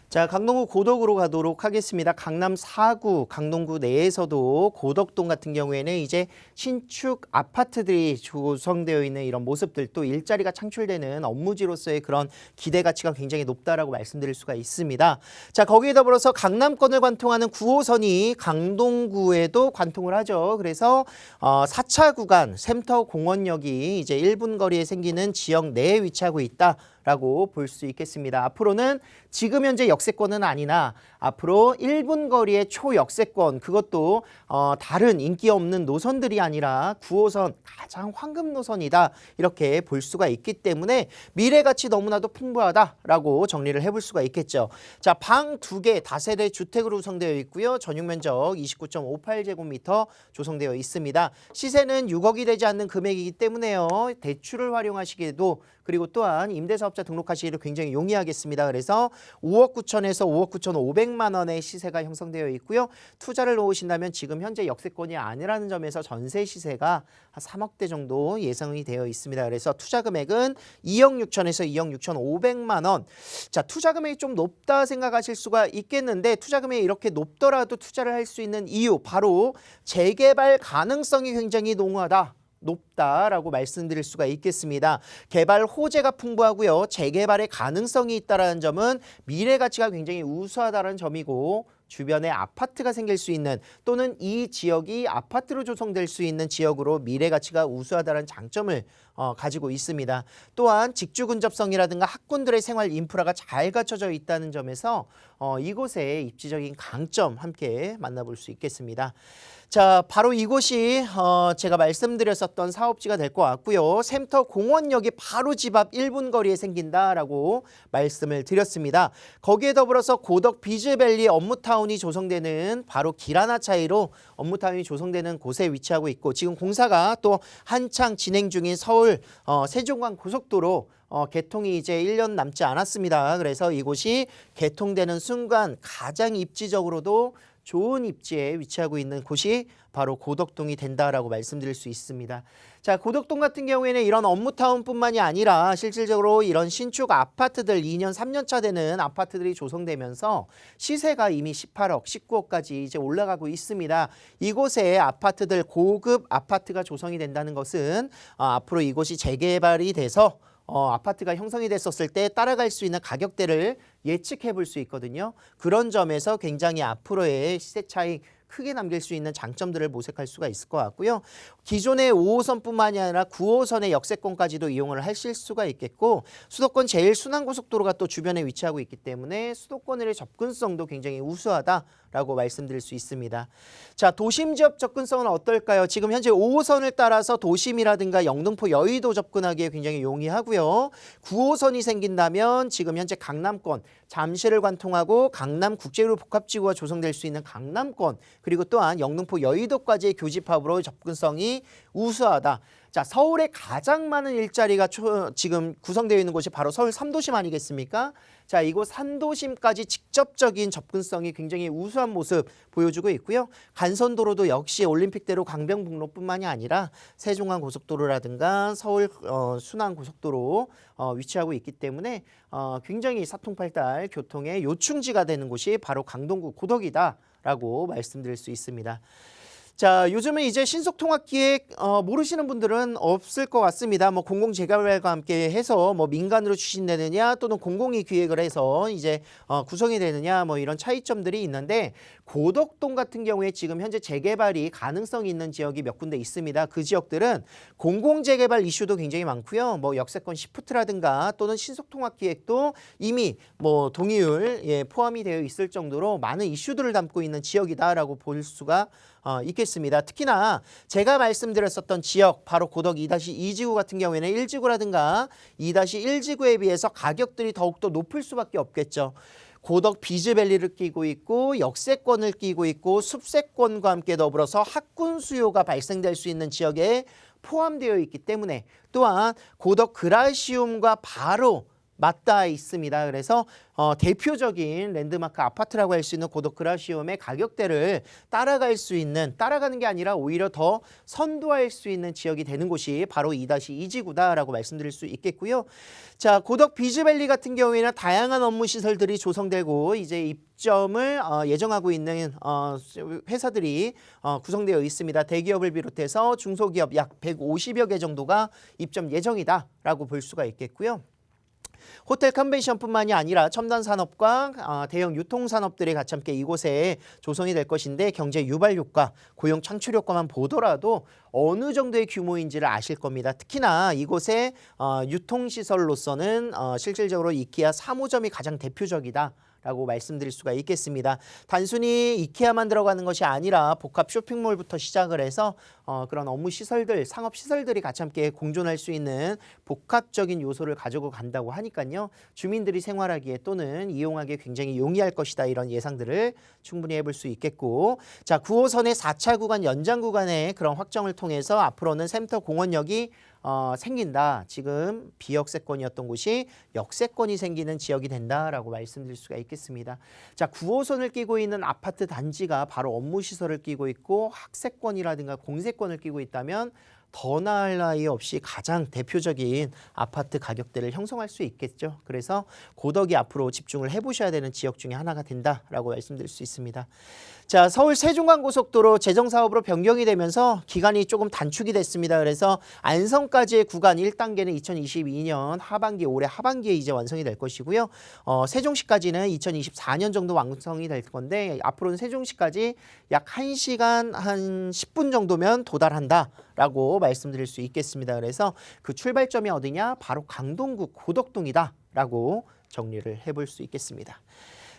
S2: 자, 강동구 고덕으로 가도록 하겠습니다. 강남 4구, 강동구 내에서도 고덕동 같은 경우에는 이제 신축 아파트들이 조성되어 있는 이런 모습들, 또 일자리가 창출되는 업무지로서의 그런 기대 가치가 굉장히 높다라고 말씀드릴 수가 있습니다. 자, 거기에 더불어서 강남권을 관통하는 9호선이 강동구에도 관통을 하죠. 그래서 4차 구간 센터 공원역이 이제 1분 거리에 생기는 지역 내에 위치하고 있다. 라고 볼 수 있겠습니다. 앞으로는 지금 현재 역세권은 아니나 앞으로 1분 거리의 초역세권, 그것도 다른 인기 없는 노선들이 아니라 9호선 가장 황금 노선이다, 이렇게 볼 수가 있기 때문에 미래가치 너무나도 풍부하다라고 정리를 해볼 수가 있겠죠. 자, 방 2개 다세대 주택으로 구성되어 있고요. 전용면적 29.58제곱미터 조성되어 있습니다. 시세는 6억이 되지 않는 금액이기 때문에요. 대출을 활용하시기에도, 그리고 또한 임대사업자 등록하시기도 굉장히 용이하겠습니다. 그래서 5억 9천에서 5억 9천5백만 원의 시세가 형성되어 있고요. 투자를 놓으신다면 지금 현재 역세권이 아니라는 점에서 전세 시세가 한 3억대 정도 예상이 되어 있습니다. 그래서 투자 금액은 2억 6천에서 2억 6천5백만 원. 자, 투자 금액이 좀 높다 생각하실 수가 있겠는데, 투자 금액이 이렇게 높더라도 투자를 할 수 있는 이유, 바로 재개발 가능성이 굉장히 높다라고 말씀드릴 수가 있겠습니다. 개발 호재가 풍부하고요. 재개발의 가능성이 있다는 점은 미래 가치가 굉장히 우수하다는 점이고, 주변에 아파트가 생길 수 있는, 또는 이 지역이 아파트로 조성될 수 있는 지역으로 미래 가치가 우수하다는 장점을 가지고 있습니다. 또한 직주 근접성이라든가 학군들의 생활 인프라가 잘 갖춰져 있다는 점에서 이곳의 입지적인 강점 함께 만나볼 수 있겠습니다. 자, 바로 이곳이 제가 말씀드렸었던 사업지가 될 것 같고요. 센터 공원역이 바로 집 앞 1분 거리에 생긴다라고 말씀을 드렸습니다. 거기에 더불어서 고덕 비즈밸리 업무타운이 조성되는, 바로 길 하나 차이로 업무타운이 조성되는 곳에 위치하고 있고, 지금 공사가 또 한창 진행 중인 서울 세종간 고속도로 개통이 이제 1년 남지 않았습니다. 그래서 이곳이 개통되는 순간 가장 입지적으로도 좋은 입지에 위치하고 있는 곳이 바로 고덕동이 된다라고 말씀드릴 수 있습니다. 자, 고덕동 같은 경우에는 이런 업무타운뿐만이 아니라 실질적으로 이런 신축 아파트들 2년, 3년 차 되는 아파트들이 조성되면서 시세가 이미 18억, 19억까지 이제 올라가고 있습니다. 이곳에 아파트들, 고급 아파트가 조성이 된다는 것은 앞으로 이곳이 재개발이 돼서 아파트가 형성이 됐었을 때 따라갈 수 있는 가격대를 예측해 볼 수 있거든요. 그런 점에서 굉장히 앞으로의 시세 차익 크게 남길 수 있는 장점들을 모색할 수가 있을 것 같고요. 기존의 5호선뿐만이 아니라 9호선의 역세권까지도 이용을 하실 수가 있겠고, 수도권 제일 순환고속도로가 또 주변에 위치하고 있기 때문에 수도권의 접근성도 굉장히 우수하다라고 말씀드릴 수 있습니다. 자, 도심 지역 접근성은 어떨까요? 지금 현재 5호선을 따라서 도심이라든가 영등포, 여의도 접근하기에 굉장히 용이하고요. 9호선이 생긴다면 지금 현재 강남권, 잠실을 관통하고 강남 국제로 복합지구가 조성될 수 있는 강남권, 그리고 또한 영등포, 여의도까지의 교집합으로 접근성이 우수하다. 자, 서울에 가장 많은 일자리가 지금 구성되어 있는 곳이 바로 서울 3도심 아니겠습니까? 자, 이곳 3도심까지 직접적인 접근성이 굉장히 우수한 모습 보여주고 있고요. 간선도로도 역시 올림픽대로 강변북로뿐만이 아니라 세종간 고속도로라든가 서울 순환 고속도로 위치하고 있기 때문에 굉장히 사통팔달 교통의 요충지가 되는 곳이 바로 강동구 고덕이다라고 말씀드릴 수 있습니다. 자, 요즘은 이제 신속통합기획 모르시는 분들은 없을 것 같습니다. 뭐 공공재개발과 함께 해서 뭐 민간으로 추진되느냐 또는 공공이 기획을 해서 이제 구성이 되느냐 뭐 이런 차이점들이 있는데 고덕동 같은 경우에 지금 현재 재개발이 가능성이 있는 지역이 몇 군데 있습니다. 그 지역들은 공공재개발 이슈도 굉장히 많고요. 뭐 역세권 시프트라든가 또는 신속통합기획도 이미 뭐 동의율 포함이 되어 있을 정도로 많은 이슈들을 담고 있는 지역이다라고 볼 수가 있겠습니다. 특히나 제가 말씀드렸었던 지역 바로 고덕 2-2지구 같은 경우에는 1지구라든가 2-1지구에 비해서 가격들이 더욱더 높을 수밖에 없겠죠. 고덕 비즈밸리를 끼고 있고 역세권을 끼고 있고 숲세권과 함께 더불어서 학군 수요가 발생될 수 있는 지역에 포함되어 있기 때문에 또한 고덕 그라시움과 바로 맞닿아 있습니다. 그래서 대표적인 랜드마크 아파트라고 할 수 있는 고덕 그라시움의 가격대를 따라갈 수 있는, 따라가는 게 아니라 오히려 더 선도할 수 있는 지역이 되는 곳이 바로 2-2지구다라고 말씀드릴 수 있겠고요. 자, 고덕 비즈밸리 같은 경우에는 다양한 업무 시설들이 조성되고 이제 입점을 예정하고 있는 회사들이 구성되어 있습니다. 대기업을 비롯해서 중소기업 약 150여 개 정도가 입점 예정이다라고 볼 수가 있겠고요. 호텔 컨벤션뿐만이 아니라 첨단 산업과 대형 유통 산업들이 같이 함께 이곳에 조성이 될 것인데 경제 유발 효과, 고용 창출 효과만 보더라도 어느 정도의 규모인지를 아실 겁니다. 특히나 이곳의 유통시설로서는 실질적으로 이케아 3호점이 가장 대표적이다. 라고 말씀드릴 수가 있겠습니다. 단순히 이케아만 들어가는 것이 아니라 복합 쇼핑몰부터 시작을 해서 그런 업무 시설들, 상업 시설들이 같이 함께 공존할 수 있는 복합적인 요소를 가지고 간다고 하니까요. 주민들이 생활하기에 또는 이용하기에 굉장히 용이할 것이다. 이런 예상들을 충분히 해볼 수 있겠고, 자, 9호선의 4차 구간 연장 구간의 그런 확정을 통해서 앞으로는 샘터 공원역이 생긴다. 지금 비역세권이었던 곳이 역세권이 생기는 지역이 된다라고 말씀드릴 수가 있겠습니다. 자, 9호선을 끼고 있는 아파트 단지가 바로 업무시설을 끼고 있고 학세권이라든가 공세권을 끼고 있다면 더 나을 나위 없이 가장 대표적인 아파트 가격대를 형성할 수 있겠죠. 그래서 고덕이 앞으로 집중을 해보셔야 되는 지역 중에 하나가 된다라고 말씀드릴 수 있습니다. 자, 서울 세종간고속도로 재정사업으로 변경이 되면서 기간이 조금 단축이 됐습니다. 그래서 안성까지의 구간 1단계는 2022년 하반기, 올해 하반기에 이제 완성이 될 것이고요. 세종시까지는 2024년 정도 완성이 될 건데 앞으로는 세종시까지 약 1시간 한 10분 정도면 도달한다라고 말씀드릴 수 있겠습니다. 그래서 그 출발점이 어디냐? 바로 강동구 고덕동이다라고 정리를 해볼 수 있겠습니다.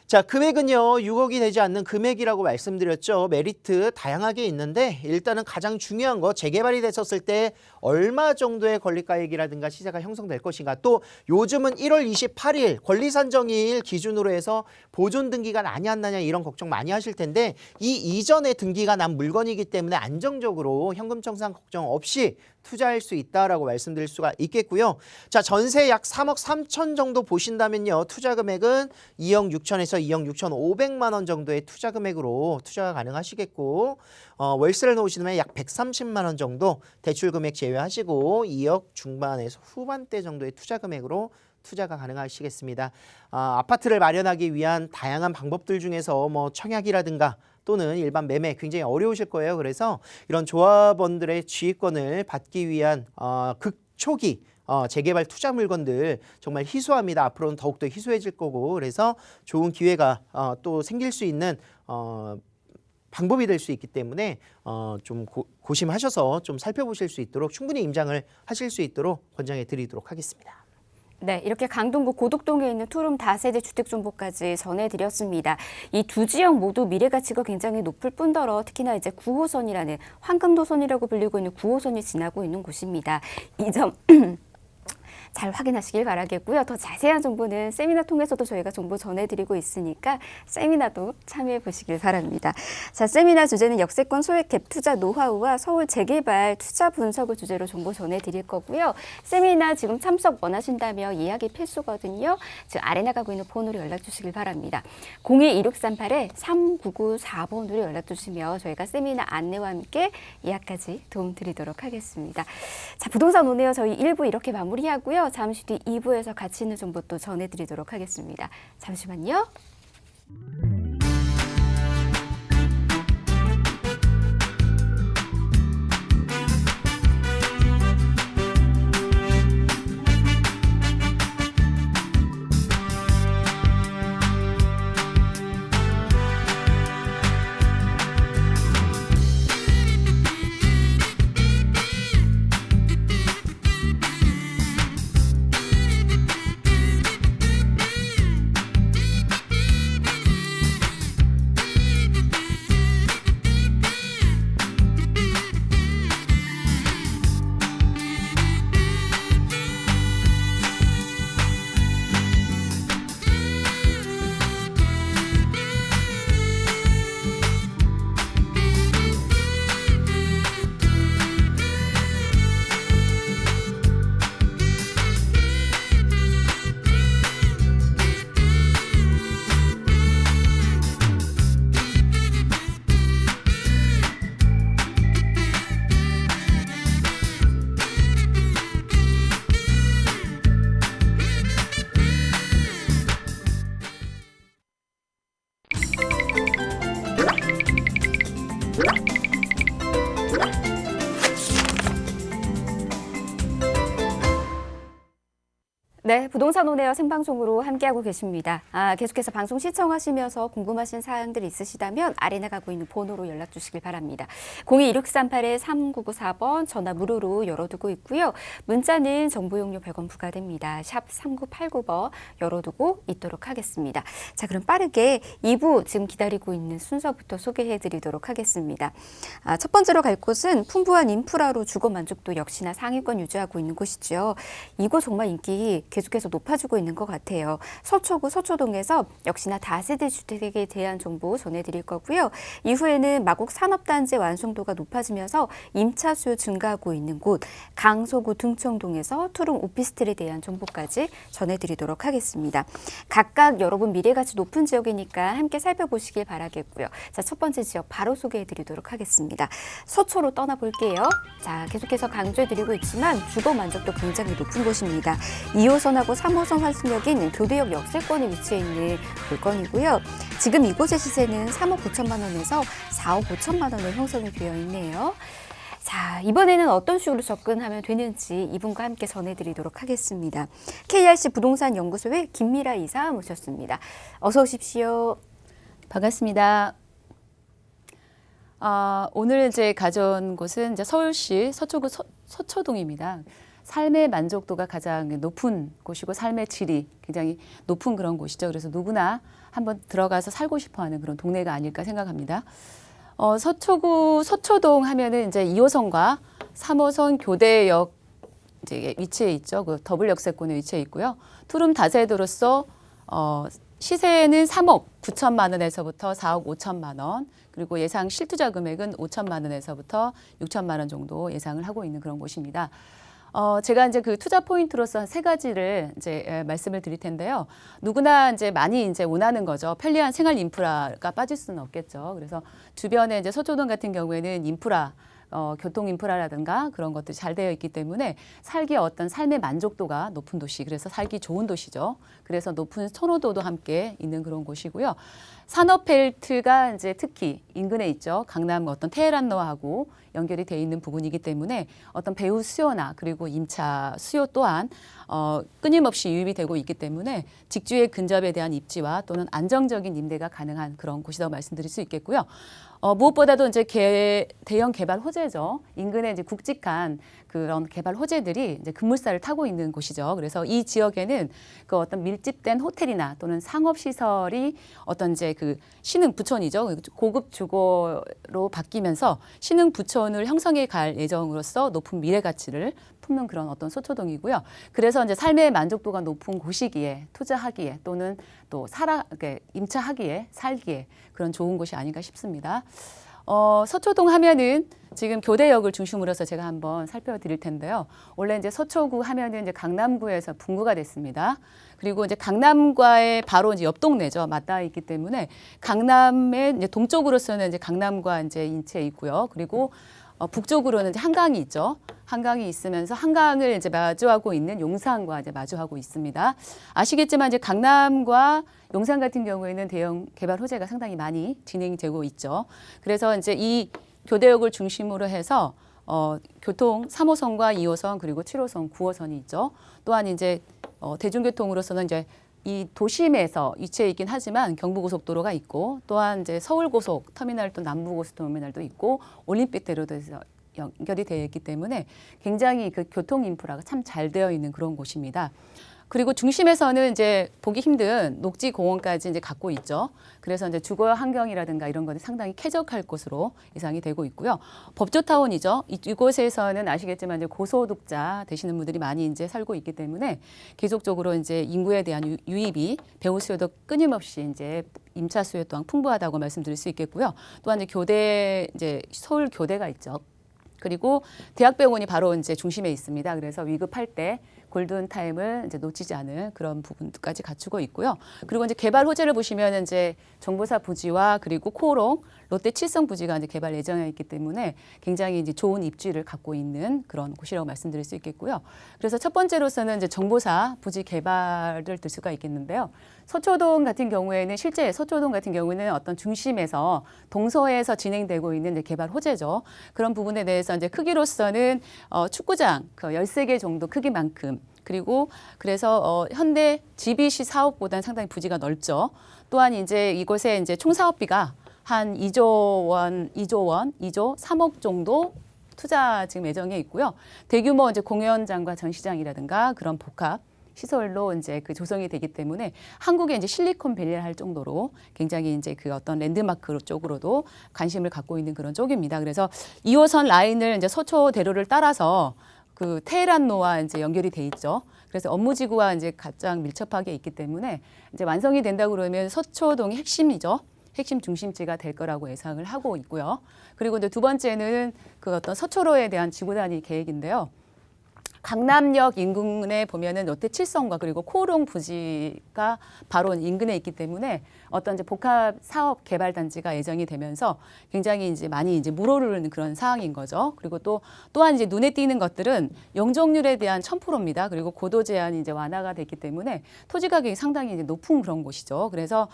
S2: 자, 금액은요 6억이 되지 않는 금액이라고 말씀드렸죠. 메리트 다양하게 있는데 일단은 가장 중요한 거 재개발이 됐었을 때 얼마 정도의 권리가액이라든가 시세가 형성될 것인가, 또 요즘은 1월 28일 권리산정일 기준으로 해서 보존 등기가 나냐 안 나냐 이런 걱정 많이 하실 텐데 이 이전에 등기가 난 물건이기 때문에 안정적으로 현금 청산 걱정 없이 투자할 수 있다라고 말씀드릴 수가 있겠고요. 자, 전세 약 3억 3천 정도 보신다면요. 투자 금액은 2억 6천에서 2억 6천 5백만 원 정도의 투자 금액으로 투자가 가능하시겠고, 월세를 놓으시면 약 130만 원 정도 대출 금액 제외하시고 2억 중반에서 후반대 정도의 투자 금액으로 투자가 가능하시겠습니다. 아파트를 마련하기 위한 다양한 방법들 중에서 뭐 청약이라든가 또는 일반 매매 굉장히 어려우실 거예요. 그래서 이런 조합원들의 지휘권을 받기 위한 극초기 재개발 투자 물건들 정말 희소합니다. 앞으로는 더욱더 희소해질 거고, 그래서 좋은 기회가 또 생길 수 있는 방법이 될 수 있기 때문에 좀 고심하셔서 좀 살펴보실 수 있도록 충분히 임장을 하실 수 있도록 권장해 드리도록 하겠습니다.
S1: 네, 이렇게 강동구 고덕동에 있는 투룸 다세대 주택 정보까지 전해드렸습니다. 이 두 지역 모두 미래 가치가 굉장히 높을 뿐더러 특히나 이제 9호선이라는 황금도선이라고 불리고 있는 9호선이 지나고 있는 곳입니다. 이 점 잘 확인하시길 바라겠고요. 더 자세한 정보는 세미나 통해서도 저희가 정보 전해드리고 있으니까 세미나도 참여해 보시길 바랍니다. 자, 세미나 주제는 역세권 소액 갭 투자 노하우와 서울 재개발 투자 분석을 주제로 정보 전해드릴 거고요. 세미나 지금 참석 원하신다면 예약이 필수거든요. 지금 아래 나가고 있는 번호로 연락 주시길 바랍니다. 02-2638-3994번으로 연락 주시면 저희가 세미나 안내와 함께 예약까지 도움드리도록 하겠습니다. 자, 부동산 오네요. 저희 1부 이렇게 마무리하고요. 잠시 뒤 2부에서 가치 있는 정보 또 전해드리도록 하겠습니다. 잠시만요. 네, 부동산 온에어 생방송으로 함께하고 계십니다. 계속해서 방송 시청하시면서 궁금하신 사항들 있으시다면 아래 나가고 있는 번호로 연락 주시길 바랍니다. 02-1638-3994번 전화 무료로 열어두고 있고요. 문자는 정보 용료 100원 부과됩니다. 샵 3989번 열어두고 있도록 하겠습니다. 자, 그럼 빠르게 2부 지금 기다리고 있는 순서부터 소개해드리도록 하겠습니다. 첫 번째로 갈 곳은 풍부한 인프라로 주거 만족도 역시나 상위권 유지하고 있는 곳이죠. 이곳 정말 인기 계속해서 높아지고 있는 것 같아요. 서초구 서초동에서 역시나 다세대 주택에 대한 정보 전해드릴 거고요. 이후에는 마곡 산업단지 완성도가 높아지면서 임차 수요 증가하고 있는 곳 강서구 등청동에서 투룸 오피스텔에 대한 정보까지 전해드리도록 하겠습니다. 각각 여러분 미래가치 높은 지역이니까 함께 살펴보시길 바라겠고요. 자, 첫 번째 지역 바로 소개해드리도록 하겠습니다. 서초로 떠나볼게요. 자, 계속해서 강조해드리고 있지만 주거 만족도 굉장히 높은 곳입니다. 2호선하고 3호선 환승역인 교대역 역세권에 위치해 있는 물건이고요. 지금 이곳의 시세는 3억 9천만 원에서 4억 5천만 원으로 형성이 되어 있네요. 자, 이번에는 어떤 식으로 접근하면 되는지 이분과 함께 전해드리도록 하겠습니다. KRC 부동산 연구소의 김미라 이사 모셨습니다. 어서 오십시오.
S3: 반갑습니다. 오늘 이제 가져온 곳은 이제 서울시 서초구 서초동입니다. 삶의 만족도가 가장 높은 곳이고 삶의 질이 굉장히 높은 그런 곳이죠. 그래서 누구나 한번 들어가서 살고 싶어하는 그런 동네가 아닐까 생각합니다. 서초구 서초동 하면은 이제 2호선과 3호선 교대역 이제 위치해 있죠. 그 더블 역세권에 위치해 있고요. 투룸 다세대로서 시세는 3억 9천만 원에서부터 4억 5천만 원, 그리고 예상 실투자 금액은 5천만 원에서부터 6천만 원 정도 예상을 하고 있는 그런 곳입니다. 제가 이제 그 투자 포인트로서 한 세 가지를 이제 말씀을 드릴 텐데요. 누구나 이제 많이 이제 원하는 거죠. 편리한 생활 인프라가 빠질 수는 없겠죠. 그래서 주변에 이제 서초동 같은 경우에는 인프라, 교통 인프라라든가 그런 것들이 잘 되어 있기 때문에 살기에 어떤 삶의 만족도가 높은 도시, 그래서 살기 좋은 도시죠. 그래서 높은 선호도도 함께 있는 그런 곳이고요. 산업벨트가 이제 특히 인근에 있죠. 강남 어떤 테헤란로하고 연결이 돼 있는 부분이기 때문에 어떤 배후 수요나 그리고 임차 수요 또한 끊임없이 유입이 되고 있기 때문에 직주의 근접에 대한 입지와 또는 안정적인 임대가 가능한 그런 곳이라고 말씀드릴 수 있겠고요. 무엇보다도 이제 대형 개발 호재죠. 인근에 이제 굵직한 그런 개발 호재들이 이제 급물살을 타고 있는 곳이죠. 그래서 이 지역에는 그 어떤 밀집된 호텔이나 또는 상업 시설이 어떤 이제 그 신흥 부촌이죠. 고급 주거로 바뀌면서 신흥 부촌을 형성해 갈 예정으로서 높은 미래 가치를 품는 그런 어떤 서초동이고요. 그래서 이제 삶의 만족도가 높은 곳이기에 투자하기에 또는 또 임차하기에 살기에 그런 좋은 곳이 아닌가 싶습니다. 서초동 하면은 지금 교대역을 중심으로 해서 제가 한번 살펴드릴 텐데요. 원래 이제 서초구 하면은 이제 강남구에서 분구가 됐습니다. 그리고 이제 강남과의 바로 이제 옆 동네죠. 맞닿아 있기 때문에 강남의 이제 동쪽으로서는 이제 강남과 이제 인체에 있고요. 그리고 북쪽으로는 이제 한강이 있죠. 한강이 있으면서 한강을 이제 마주하고 있는 용산과 이제 마주하고 있습니다. 아시겠지만 이제 강남과 용산 같은 경우에는 대형 개발 호재가 상당히 많이 진행이 되고 있죠. 그래서 이제 이 교대역을 중심으로 해서 교통 3호선과 2호선 그리고 7호선, 9호선이 있죠. 또한 이제 대중교통으로서는 이제 이 도심에서 위치해 있긴 하지만 경부고속도로가 있고 또한 이제 서울고속 터미널 또 남부고속 터미널도 있고 올림픽대로도 연결이 되어 있기 때문에 굉장히 그 교통 인프라가 참 잘 되어 있는 그런 곳입니다. 그리고 중심에서는 이제 보기 힘든 녹지 공원까지 이제 갖고 있죠. 그래서 이제 주거 환경이라든가 이런 것이 상당히 쾌적할 곳으로 예상이 되고 있고요. 법조타운이죠. 이곳에서는 아시겠지만 이제 고소득자 되시는 분들이 많이 이제 살고 있기 때문에 계속적으로 이제 인구에 대한 유입이 배우 수요도 끊임없이 이제 임차 수요 또한 풍부하다고 말씀드릴 수 있겠고요. 또한 이제 서울 교대가 있죠. 그리고 대학병원이 바로 이제 중심에 있습니다. 그래서 위급할 때 골든 타임을 이제 놓치지 않을 그런 부분까지 갖추고 있고요. 그리고 이제 개발 호재를 보시면 이제 정보사 부지와 그리고 코오롱, 롯데 칠성 부지가 이제 개발 예정에 있기 때문에 굉장히 이제 좋은 입지를 갖고 있는 그런 곳이라고 말씀드릴 수 있겠고요. 그래서 첫 번째로서는 이제 정보사 부지 개발을 들 수가 있겠는데요. 서초동 같은 경우에는 실제 서초동 같은 경우에는 어떤 중심에서 동서에서 진행되고 있는 이제 개발 호재죠. 그런 부분에 대해서 이제 크기로서는 축구장 그 13개 정도 크기만큼 그리고 그래서 현대 GBC 사업보다는 상당히 부지가 넓죠. 또한 이제 이곳에 이제 총 사업비가 한 2조 3억 정도 투자 지금 예정에 있고요. 대규모 이제 공연장과 전시장이라든가 그런 복합 시설로 이제 그 조성이 되기 때문에 한국에 이제 실리콘밸리를 할 정도로 굉장히 이제 그 어떤 랜드마크 쪽으로도 관심을 갖고 있는 그런 쪽입니다. 그래서 2호선 라인을 이제 서초대로를 따라서 그 테헤란로와 이제 연결이 돼 있죠. 그래서 업무지구와 이제 가장 밀접하게 있기 때문에 이제 완성이 된다 그러면 서초동이 핵심이죠. 핵심 중심지가 될 거라고 예상을 하고 있고요. 그리고 이제 두 번째는 그 어떤 서초로에 대한 지구 단위 계획인데요. 강남역 인근에 보면은 롯데 칠성과 그리고 코오롱 부지가 바로 인근에 있기 때문에 어떤 이제 복합 사업 개발 단지가 예정이 되면서 굉장히 이제 많이 이제 물오르는 그런 상황인 거죠. 그리고 또한 이제 눈에 띄는 것들은 용적률에 대한 1000%입니다. 그리고 고도 제한이 이제 완화가 됐기 때문에 토지 가격이 상당히 이제 높은 그런 곳이죠. 그래서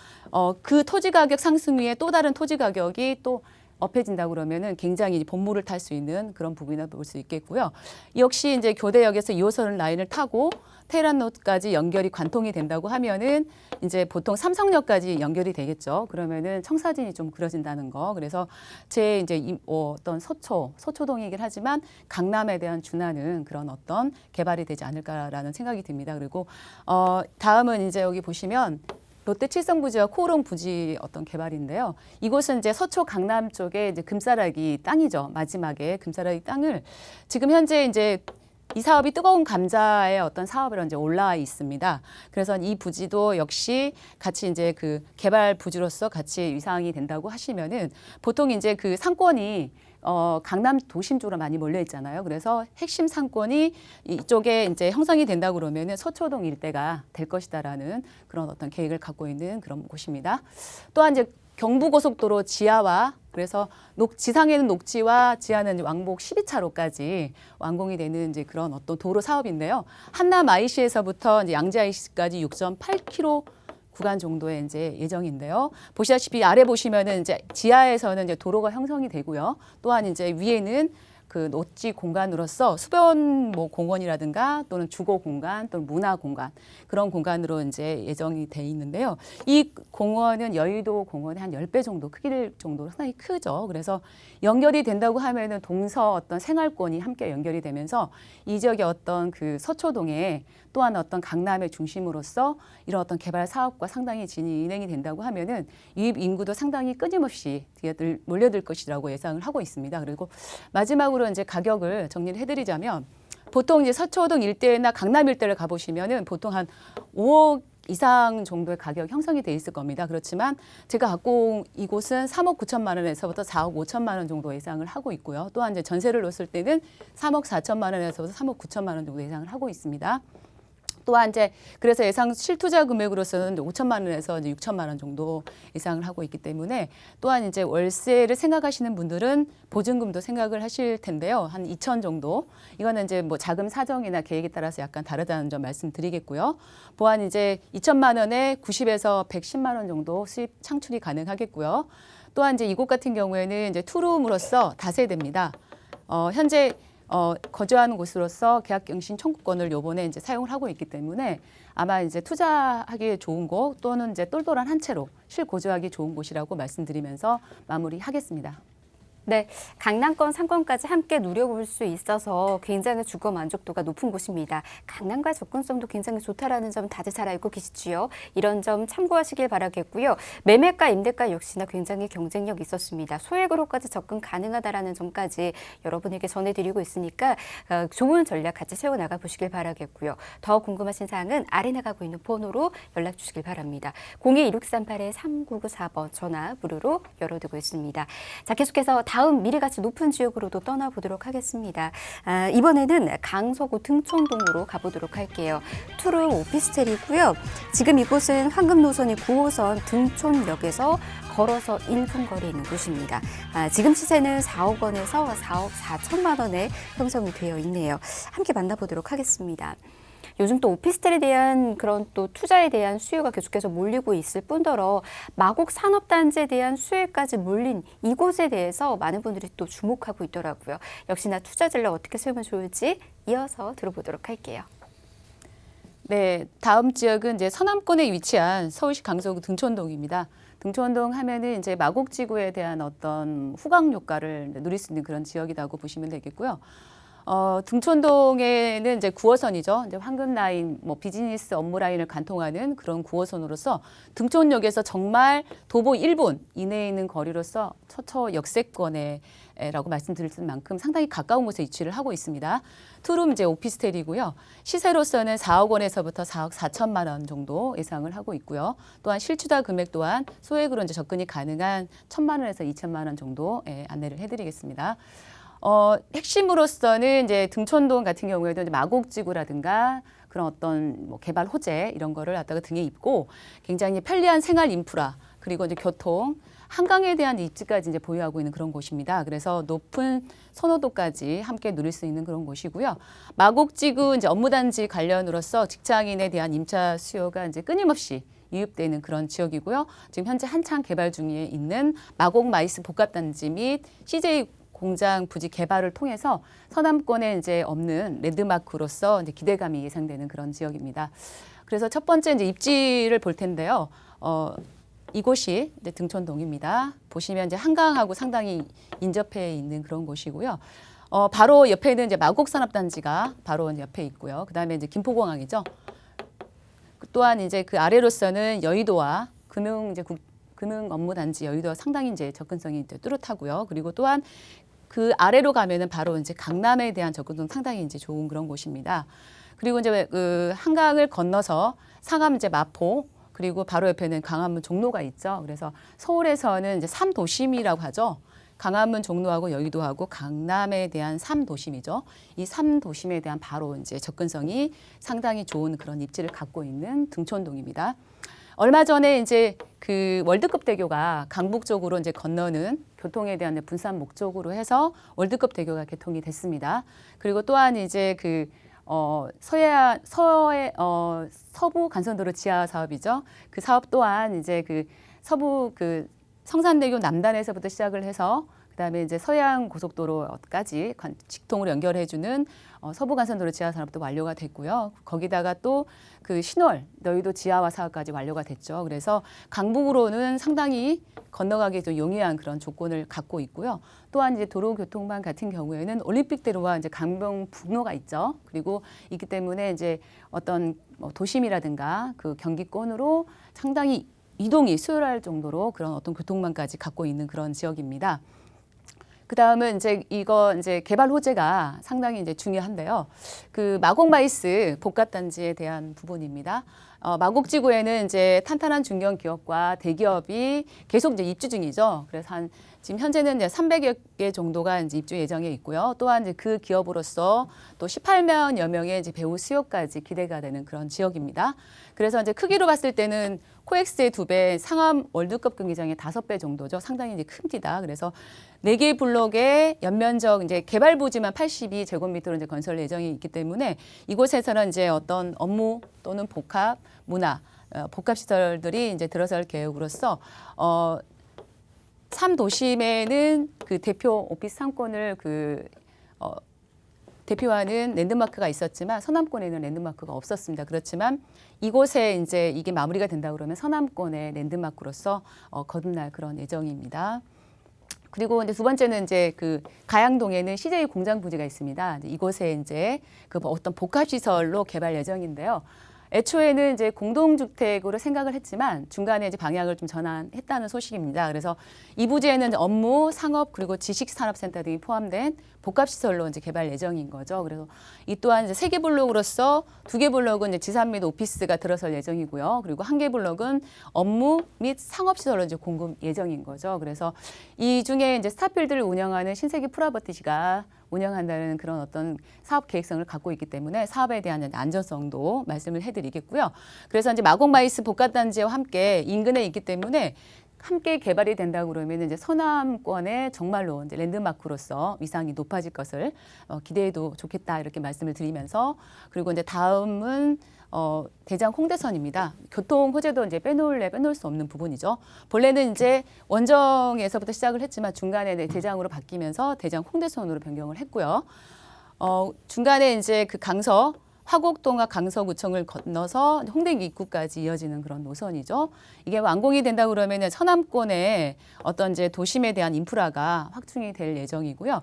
S3: 그 토지 가격 상승 위에 또 다른 토지 가격이 또 업해진다 그러면은 굉장히 본물을 탈 수 있는 그런 부분이라 볼 수 있겠고요. 역시 이제 교대역에서 2호선 라인을 타고 테헤란로까지 연결이 관통이 된다고 하면은 이제 보통 삼성역까지 연결이 되겠죠. 그러면은 청사진이 좀 그려진다는 거. 그래서 제 이제 어떤 서초동이긴 하지만 강남에 대한 준하는 그런 어떤 개발이 되지 않을까라는 생각이 듭니다. 그리고 다음은 이제 여기 보시면 롯데 칠성부지와 코오롱 부지 어떤 개발인데요. 이곳은 이제 서초 강남 쪽에 이제 금싸라기 땅이죠. 마지막에 금싸라기 땅을 지금 현재 이제 이 사업이 뜨거운 감자의 어떤 사업으로 이제 올라와 있습니다. 그래서 이 부지도 역시 같이 이제 그 개발 부지로서 같이 위상이 된다고 하시면은 보통 이제 그 상권이 강남 도심 쪽으로 많이 몰려 있잖아요. 그래서 핵심 상권이 이쪽에 이제 형성이 된다 그러면은 서초동 일대가 될 것이다라는 그런 어떤 계획을 갖고 있는 그런 곳입니다. 또한 이제 경부고속도로 지하와 그래서 지상에는 녹지와 지하는 왕복 12차로까지 완공이 되는 이제 그런 어떤 도로 사업인데요. 한남 IC에서부터 이제 양재 IC까지 6.8km 구간 정도의 이제 예정인데요. 보시다시피 아래 보시면은 이제 지하에서는 이제 도로가 형성이 되고요. 또한 이제 위에는 그 녹지 공간으로서 수변 뭐 공원이라든가 또는 주거 공간 또는 문화 공간 그런 공간으로 이제 예정이 돼 있는데요. 이 공원은 여의도 공원의 한 10배 정도 크기를 정도로 상당히 크죠. 그래서 연결이 된다고 하면은 동서 어떤 생활권이 함께 연결이 되면서 이 지역의 어떤 그 서초동에 또한 어떤 강남의 중심으로서 이런 어떤 개발 사업과 상당히 진행이 된다고 하면은 유입 인구도 상당히 끊임없이 몰려들 것이라고 예상을 하고 있습니다. 그리고 마지막으로 이제 가격을 정리를 해드리자면 보통 이제 서초동 일대나 강남 일대를 가보시면은 보통 한 5억 이상 정도의 가격 형성이 돼 있을 겁니다. 그렇지만 제가 갖고 온 이곳은 3억 9천만 원에서부터 4억 5천만 원 정도 예상을 하고 있고요. 또한 이제 전세를 놓았을 때는 3억 4천만 원에서부터 3억 9천만 원 정도 예상을 하고 있습니다. 또한 이제 그래서 예상 실투자 금액으로서는 5천만 원에서 이제 6천만 원 정도 예상을 하고 있기 때문에 또한 이제 월세를 생각하시는 분들은 보증금도 생각을 하실 텐데요. 한 2천 정도. 이거는 이제 뭐 자금 사정이나 계획에 따라서 약간 다르다는 점 말씀드리겠고요. 보안 이제 2천만 원에 90에서 110만 원 정도 수입 창출이 가능하겠고요. 또한 이제 이곳 같은 경우에는 이제 투룸으로서 다세대입니다. 현재 거주하는 곳으로서 계약갱신 청구권을 요번에 이제 사용을 하고 있기 때문에 아마 이제 투자하기 좋은 곳 또는 이제 똘똘한 한 채로 실거주하기 좋은 곳이라고 말씀드리면서 마무리하겠습니다.
S1: 네, 강남권, 상권까지 함께 누려볼 수 있어서 굉장히 주거 만족도가 높은 곳입니다. 강남과 접근성도 굉장히 좋다라는 점 다들 잘 알고 계시지요. 이런 점 참고하시길 바라겠고요. 매매가, 임대가 역시나 굉장히 경쟁력 있었습니다. 소액으로까지 접근 가능하다라는 점까지 여러분에게 전해드리고 있으니까 좋은 전략 같이 세워나가 보시길 바라겠고요. 더 궁금하신 사항은 아래 나가고 있는 번호로 연락 주시길 바랍니다. 02-2638-3994번 전화 무료로 열어두고 있습니다. 자, 계속해서 다음 미래가치 높은 지역으로도 떠나보도록 하겠습니다. 이번에는 강서구 등촌동으로 가보도록 할게요. 투룸 오피스텔이고요. 지금 이곳은 황금 노선이 9호선 등촌역에서 걸어서 1분 거리에 있는 곳입니다. 지금 시세는 4억 원에서 4억 4천만 원에 형성이 되어 있네요. 함께 만나보도록 하겠습니다. 요즘 또 오피스텔에 대한 그런 또 투자에 대한 수요가 계속해서 몰리고 있을 뿐더러 마곡 산업단지에 대한 수요까지 몰린 이곳에 대해서 많은 분들이 또 주목하고 있더라고요. 역시나 투자 전략 어떻게 세우면 좋을지 이어서 들어보도록 할게요.
S3: 네, 다음 지역은 이제 서남권에 위치한 서울시 강서구 등촌동입니다. 등촌동 하면은 이제 마곡지구에 대한 어떤 후광 효과를 누릴 수 있는 그런 지역이라고 보시면 되겠고요. 등촌동에는 이제 9호선이죠. 이제 황금 라인, 뭐 비즈니스 업무 라인을 관통하는 그런 9호선으로서 등촌역에서 정말 도보 1분 이내에 있는 거리로서 처처 역세권에라고 말씀드릴 만큼 상당히 가까운 곳에 위치를 하고 있습니다. 투룸 이제 오피스텔이고요. 시세로서는 4억 원에서부터 4억 4천만 원 정도 예상을 하고 있고요. 또한 실추다 금액 또한 소액으로 이제 접근이 가능한 1천만 원에서 2천만 원 정도 안내를 해드리겠습니다. 핵심으로서는 이제 등촌동 같은 경우에도 이제 마곡지구라든가 그런 어떤 뭐 개발 호재 이런 거를 갖다가 등에 입고 굉장히 편리한 생활 인프라 그리고 이제 교통, 한강에 대한 입지까지 이제 보유하고 있는 그런 곳입니다. 그래서 높은 선호도까지 함께 누릴 수 있는 그런 곳이고요. 마곡지구 이제 업무단지 관련으로서 직장인에 대한 임차 수요가 이제 끊임없이 유입되는 그런 지역이고요. 지금 현재 한창 개발 중에 있는 마곡마이스 복합단지 및 CJ 공장 부지 개발을 통해서 서남권에 이제 없는 랜드마크로서 이제 기대감이 예상되는 그런 지역입니다. 그래서 첫 번째 이제 입지를 볼 텐데요. 이곳이 이제 등촌동입니다. 보시면 이제 한강하고 상당히 인접해 있는 그런 곳이고요. 바로 옆에는 이제 마곡산업단지가 바로 옆에 있고요. 그다음에 이제 김포공항이죠. 또한 이제 그 아래로서는 여의도와 금융 업무 단지 여의도와 상당히 이제 접근성이 이제 뚜렷하고요. 그리고 또한 그 아래로 가면은 바로 이제 강남에 대한 접근성 상당히 이제 좋은 그런 곳입니다. 그리고 이제 그 한강을 건너서 상암 이제 마포 그리고 바로 옆에는 광화문 종로가 있죠. 그래서 서울에서는 이제 3도심이라고 하죠. 광화문 종로하고 여의도하고 강남에 대한 3도심이죠. 이 3도심에 대한 바로 이제 접근성이 상당히 좋은 그런 입지를 갖고 있는 등촌동입니다. 얼마 전에 이제 그 월드컵 대교가 강북 쪽으로 이제 건너는 교통에 대한 분산 목적으로 해서 월드컵 대교가 개통이 됐습니다. 그리고 또한 이제 그 서부 간선도로 지하 사업이죠. 그 사업 또한 이제 그 서부 그 성산대교 남단에서부터 시작을 해서 그다음에 이제 서해안 고속도로까지 직통으로 연결해주는 서부 간선도로 지하 사업도 완료가 됐고요. 거기다가 또 그 신월 여의도 지하화 사업까지 완료가 됐죠. 그래서 강북으로는 상당히 건너가기 좀 용이한 그런 조건을 갖고 있고요. 또한 이제 도로교통망 같은 경우에는 올림픽대로와 이제 강변북로가 있죠. 그리고 있기 때문에 이제 어떤 도심이라든가 그 경기권으로 상당히 이동이 수월할 정도로 그런 어떤 교통망까지 갖고 있는 그런 지역입니다. 그 다음은 이제 이거 이제 개발 호재가 상당히 이제 중요한데요. 그 마곡마이스 복합단지에 대한 부분입니다. 마곡지구에는 이제 탄탄한 중견 기업과 대기업이 계속 이제 입주 중이죠. 그래서 지금 현재는 이제 300여 개 정도가 이제 입주 예정에 있고요. 또한 이제 그 기업으로서 또 18만여 명의 이제 배우 수요까지 기대가 되는 그런 지역입니다. 그래서 이제 크기로 봤을 때는 코엑스의 2배, 상암 월드컵 경기장의 5배 정도죠. 상당히 이제 큽니다. 그래서 4개 블록의 연면적 이제 개발 부지만 82제곱미터로 이제 건설 예정이 있기 때문에 이곳에서는 이제 어떤 업무 또는 복합 문화, 복합 시설들이 이제 들어설 계획으로서 3도심에는 그 대표 오피스 상권을 대표하는 랜드마크가 있었지만 서남권에는 랜드마크가 없었습니다. 그렇지만 이곳에 이제 이게 마무리가 된다 그러면 서남권의 랜드마크로서 거듭날 그런 예정입니다. 그리고 이제 두 번째는 이제 그 가양동에는 CJ 공장 부지가 있습니다. 이곳에 이제 그 어떤 복합 시설로 개발 예정인데요. 애초에는 이제 공동주택으로 생각을 했지만 중간에 이제 방향을 좀 전환했다는 소식입니다. 그래서 이 부지에는 업무, 상업 그리고 지식산업센터 등이 포함된 복합시설로 이제 개발 예정인 거죠. 그래서 이 또한 이제 3개 블록으로서 2개 블록은 이제 지산 및 오피스가 들어설 예정이고요. 그리고 1개 블록은 업무 및 상업시설로 이제 공급 예정인 거죠. 그래서 이 중에 이제 스타필드를 운영하는 신세계 프라버티지가 운영한다는 그런 어떤 사업 계획성을 갖고 있기 때문에 사업에 대한 안전성도 말씀을 해드리겠고요. 그래서 이제 마곡마이스 복합단지와 함께 인근에 있기 때문에 함께 개발이 된다고 그러면 이제 서남권의 정말로 이제 랜드마크로서 위상이 높아질 것을 기대해도 좋겠다 이렇게 말씀을 드리면서 그리고 이제 다음은 대장 홍대선입니다. 교통 호재도 이제 빼놓을 수 없는 부분이죠. 본래는 이제 원정에서부터 시작을 했지만 중간에 대장으로 바뀌면서 대장 홍대선으로 변경을 했고요. 중간에 이제 그 강서 화곡동과 강서구청을 건너서 홍대 입구까지 이어지는 그런 노선이죠. 이게 완공이 된다 그러면은 서남권의 어떤 이제 도심에 대한 인프라가 확충이 될 예정이고요.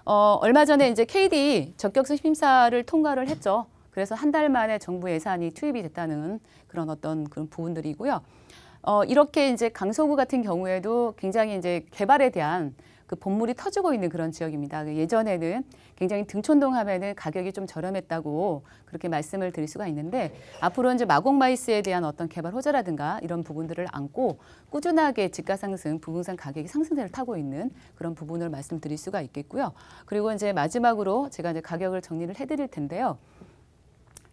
S3: 얼마 전에 이제 KD 적격성 심사를 통과를 했죠. 그래서 한 달 만에 정부 예산이 투입이 됐다는 그런 어떤 그런 부분들이고요. 이렇게 이제 강서구 같은 경우에도 굉장히 이제 개발에 대한 그 본물이 터지고 있는 그런 지역입니다. 예전에는 굉장히 등촌동 하면은 가격이 좀 저렴했다고 그렇게 말씀을 드릴 수가 있는데 앞으로 이제 마곡마이스에 대한 어떤 개발 호재라든가 이런 부분들을 안고 꾸준하게 집가 상승, 부동산 가격이 상승세를 타고 있는 그런 부분을 말씀드릴 수가 있겠고요. 그리고 이제 마지막으로 제가 이제 가격을 정리를 해드릴 텐데요.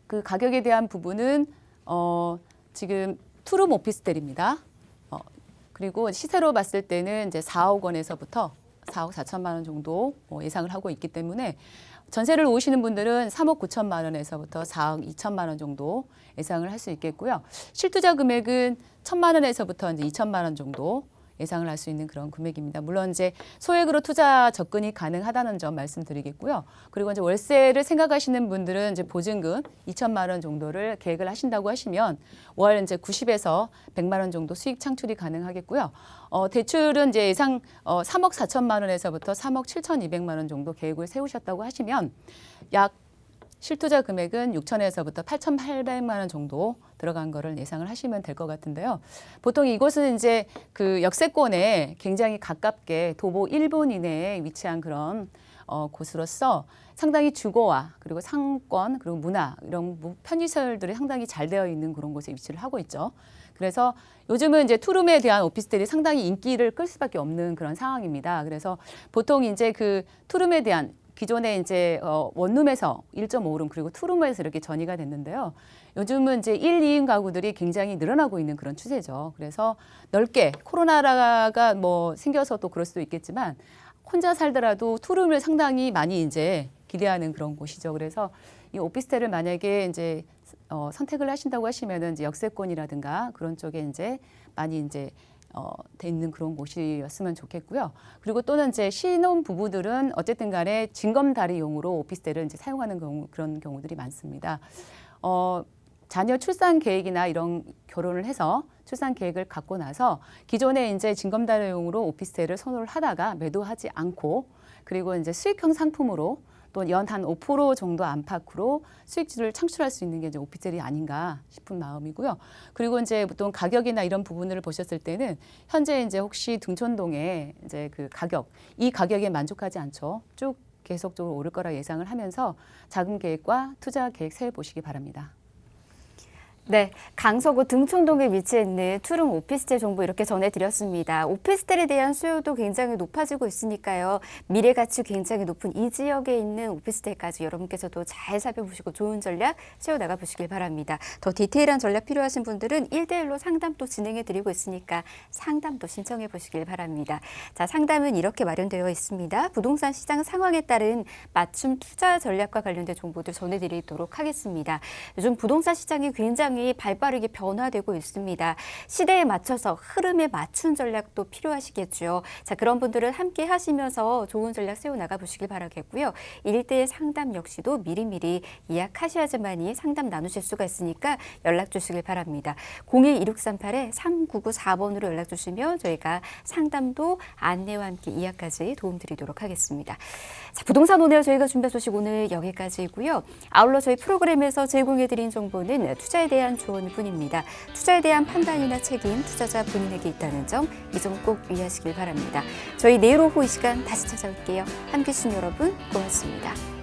S3: 그 가격에 대한 부분은 지금 투룸 오피스텔입니다. 그리고 시세로 봤을 때는 이제 4억 원에서부터 4억 4천만 원 정도 예상을 하고 있기 때문에 전세를 오시는 분들은 3억 9천만 원에서부터 4억 2천만 원 정도 예상을 할 수 있겠고요. 실투자 금액은 1천만 원에서부터 이제 2천만 원 정도 예상을 할 수 있는 그런 금액입니다. 물론 이제 소액으로 투자 접근이 가능하다는 점 말씀드리겠고요. 그리고 이제 월세를 생각하시는 분들은 이제 보증금 2천만 원 정도를 계획을 하신다고 하시면 월 이제 90에서 100만 원 정도 수익 창출이 가능하겠고요. 대출은 이제 예상 3억 4천만 원에서부터 3억 7,200만 원 정도 계획을 세우셨다고 하시면 약 실투자 금액은 6천에서부터 8,800만 원 정도 들어간 거를 예상을 하시면 될 것 같은데요. 보통 이곳은 이제 그 역세권에 굉장히 가깝게 도보 1분 이내에 위치한 그런 곳으로서 상당히 주거와 그리고 상권 그리고 문화 이런 편의시설들이 상당히 잘 되어 있는 그런 곳에 위치를 하고 있죠. 그래서 요즘은 이제 투룸에 대한 오피스텔이 상당히 인기를 끌 수밖에 없는 그런 상황입니다. 그래서 보통 이제 그 투룸에 대한 기존에 이제 원룸에서 1.5룸 그리고 투룸에서 이렇게 전이가 됐는데요. 요즘은 이제 1, 2인 가구들이 굉장히 늘어나고 있는 그런 추세죠. 그래서 넓게 코로나가 뭐 생겨서 또 그럴 수도 있겠지만 혼자 살더라도 투룸을 상당히 많이 이제 기대하는 그런 곳이죠. 그래서 이 오피스텔을 만약에 이제 선택을 하신다고 하시면은 이제 역세권이라든가 그런 쪽에 이제 많이 이제 돼 있는 그런 곳이었으면 좋겠고요. 그리고 또는 이제 신혼 부부들은 어쨌든 간에 징검다리용으로 오피스텔을 이제 사용하는 그런 경우들이 많습니다. 자녀 출산 계획이나 이런 결혼을 해서 출산 계획을 갖고 나서 기존에 이제 징검다리용으로 오피스텔을 선호를 하다가 매도하지 않고 그리고 이제 수익형 상품으로 또 연 한 5% 정도 안팎으로 수익질을 창출할 수 있는 게 이제 오피스텔이 아닌가 싶은 마음이고요. 그리고 이제 보통 가격이나 이런 부분을 보셨을 때는 현재 이제 혹시 등촌동의 이제 그 가격, 이 가격에 만족하지 않죠. 쭉 계속적으로 오를 거라 예상을 하면서 자금 계획과 투자 계획 세워 보시기 바랍니다.
S1: 네, 강서구 등촌동에 위치해 있는 투룸 오피스텔 정보 이렇게 전해드렸습니다. 오피스텔에 대한 수요도 굉장히 높아지고 있으니까요. 미래 가치 굉장히 높은 이 지역에 있는 오피스텔까지 여러분께서도 잘 살펴보시고 좋은 전략 세워나가 보시길 바랍니다. 더 디테일한 전략 필요하신 분들은 1대1로 상담도 진행해드리고 있으니까 상담도 신청해 보시길 바랍니다. 자, 상담은 이렇게 마련되어 있습니다. 부동산 시장 상황에 따른 맞춤 투자 전략과 관련된 정보들 전해드리도록 하겠습니다. 요즘 부동산 시장이 굉장히 발빠르게 변화되고 있습니다. 시대에 맞춰서 흐름에 맞춘 전략도 필요하시겠죠. 자, 그런 분들은 함께 하시면서 좋은 전략 세워나가 보시길 바라겠고요. 1대1 상담 역시도 미리미리 예약하셔야지만이 상담 나누실 수가 있으니까 연락 주시길 바랍니다. 02-2638-3994번으로 연락 주시면 저희가 상담도 안내와 함께 예약까지 도움드리도록 하겠습니다. 자, 부동산 오늘 저희가 준비한 소식 오늘 여기까지이고요. 아울러 저희 프로그램에서 제공해드린 정보는 투자에 대한 조언일 뿐입니다. 투자에 대한 판단이나 책임 투자자 본인에게 있다는 점, 이 점 꼭 이해하시길 바랍니다. 저희 내일 오후 이 시간 다시 찾아올게요. 함께해 주신 여러분 고맙습니다.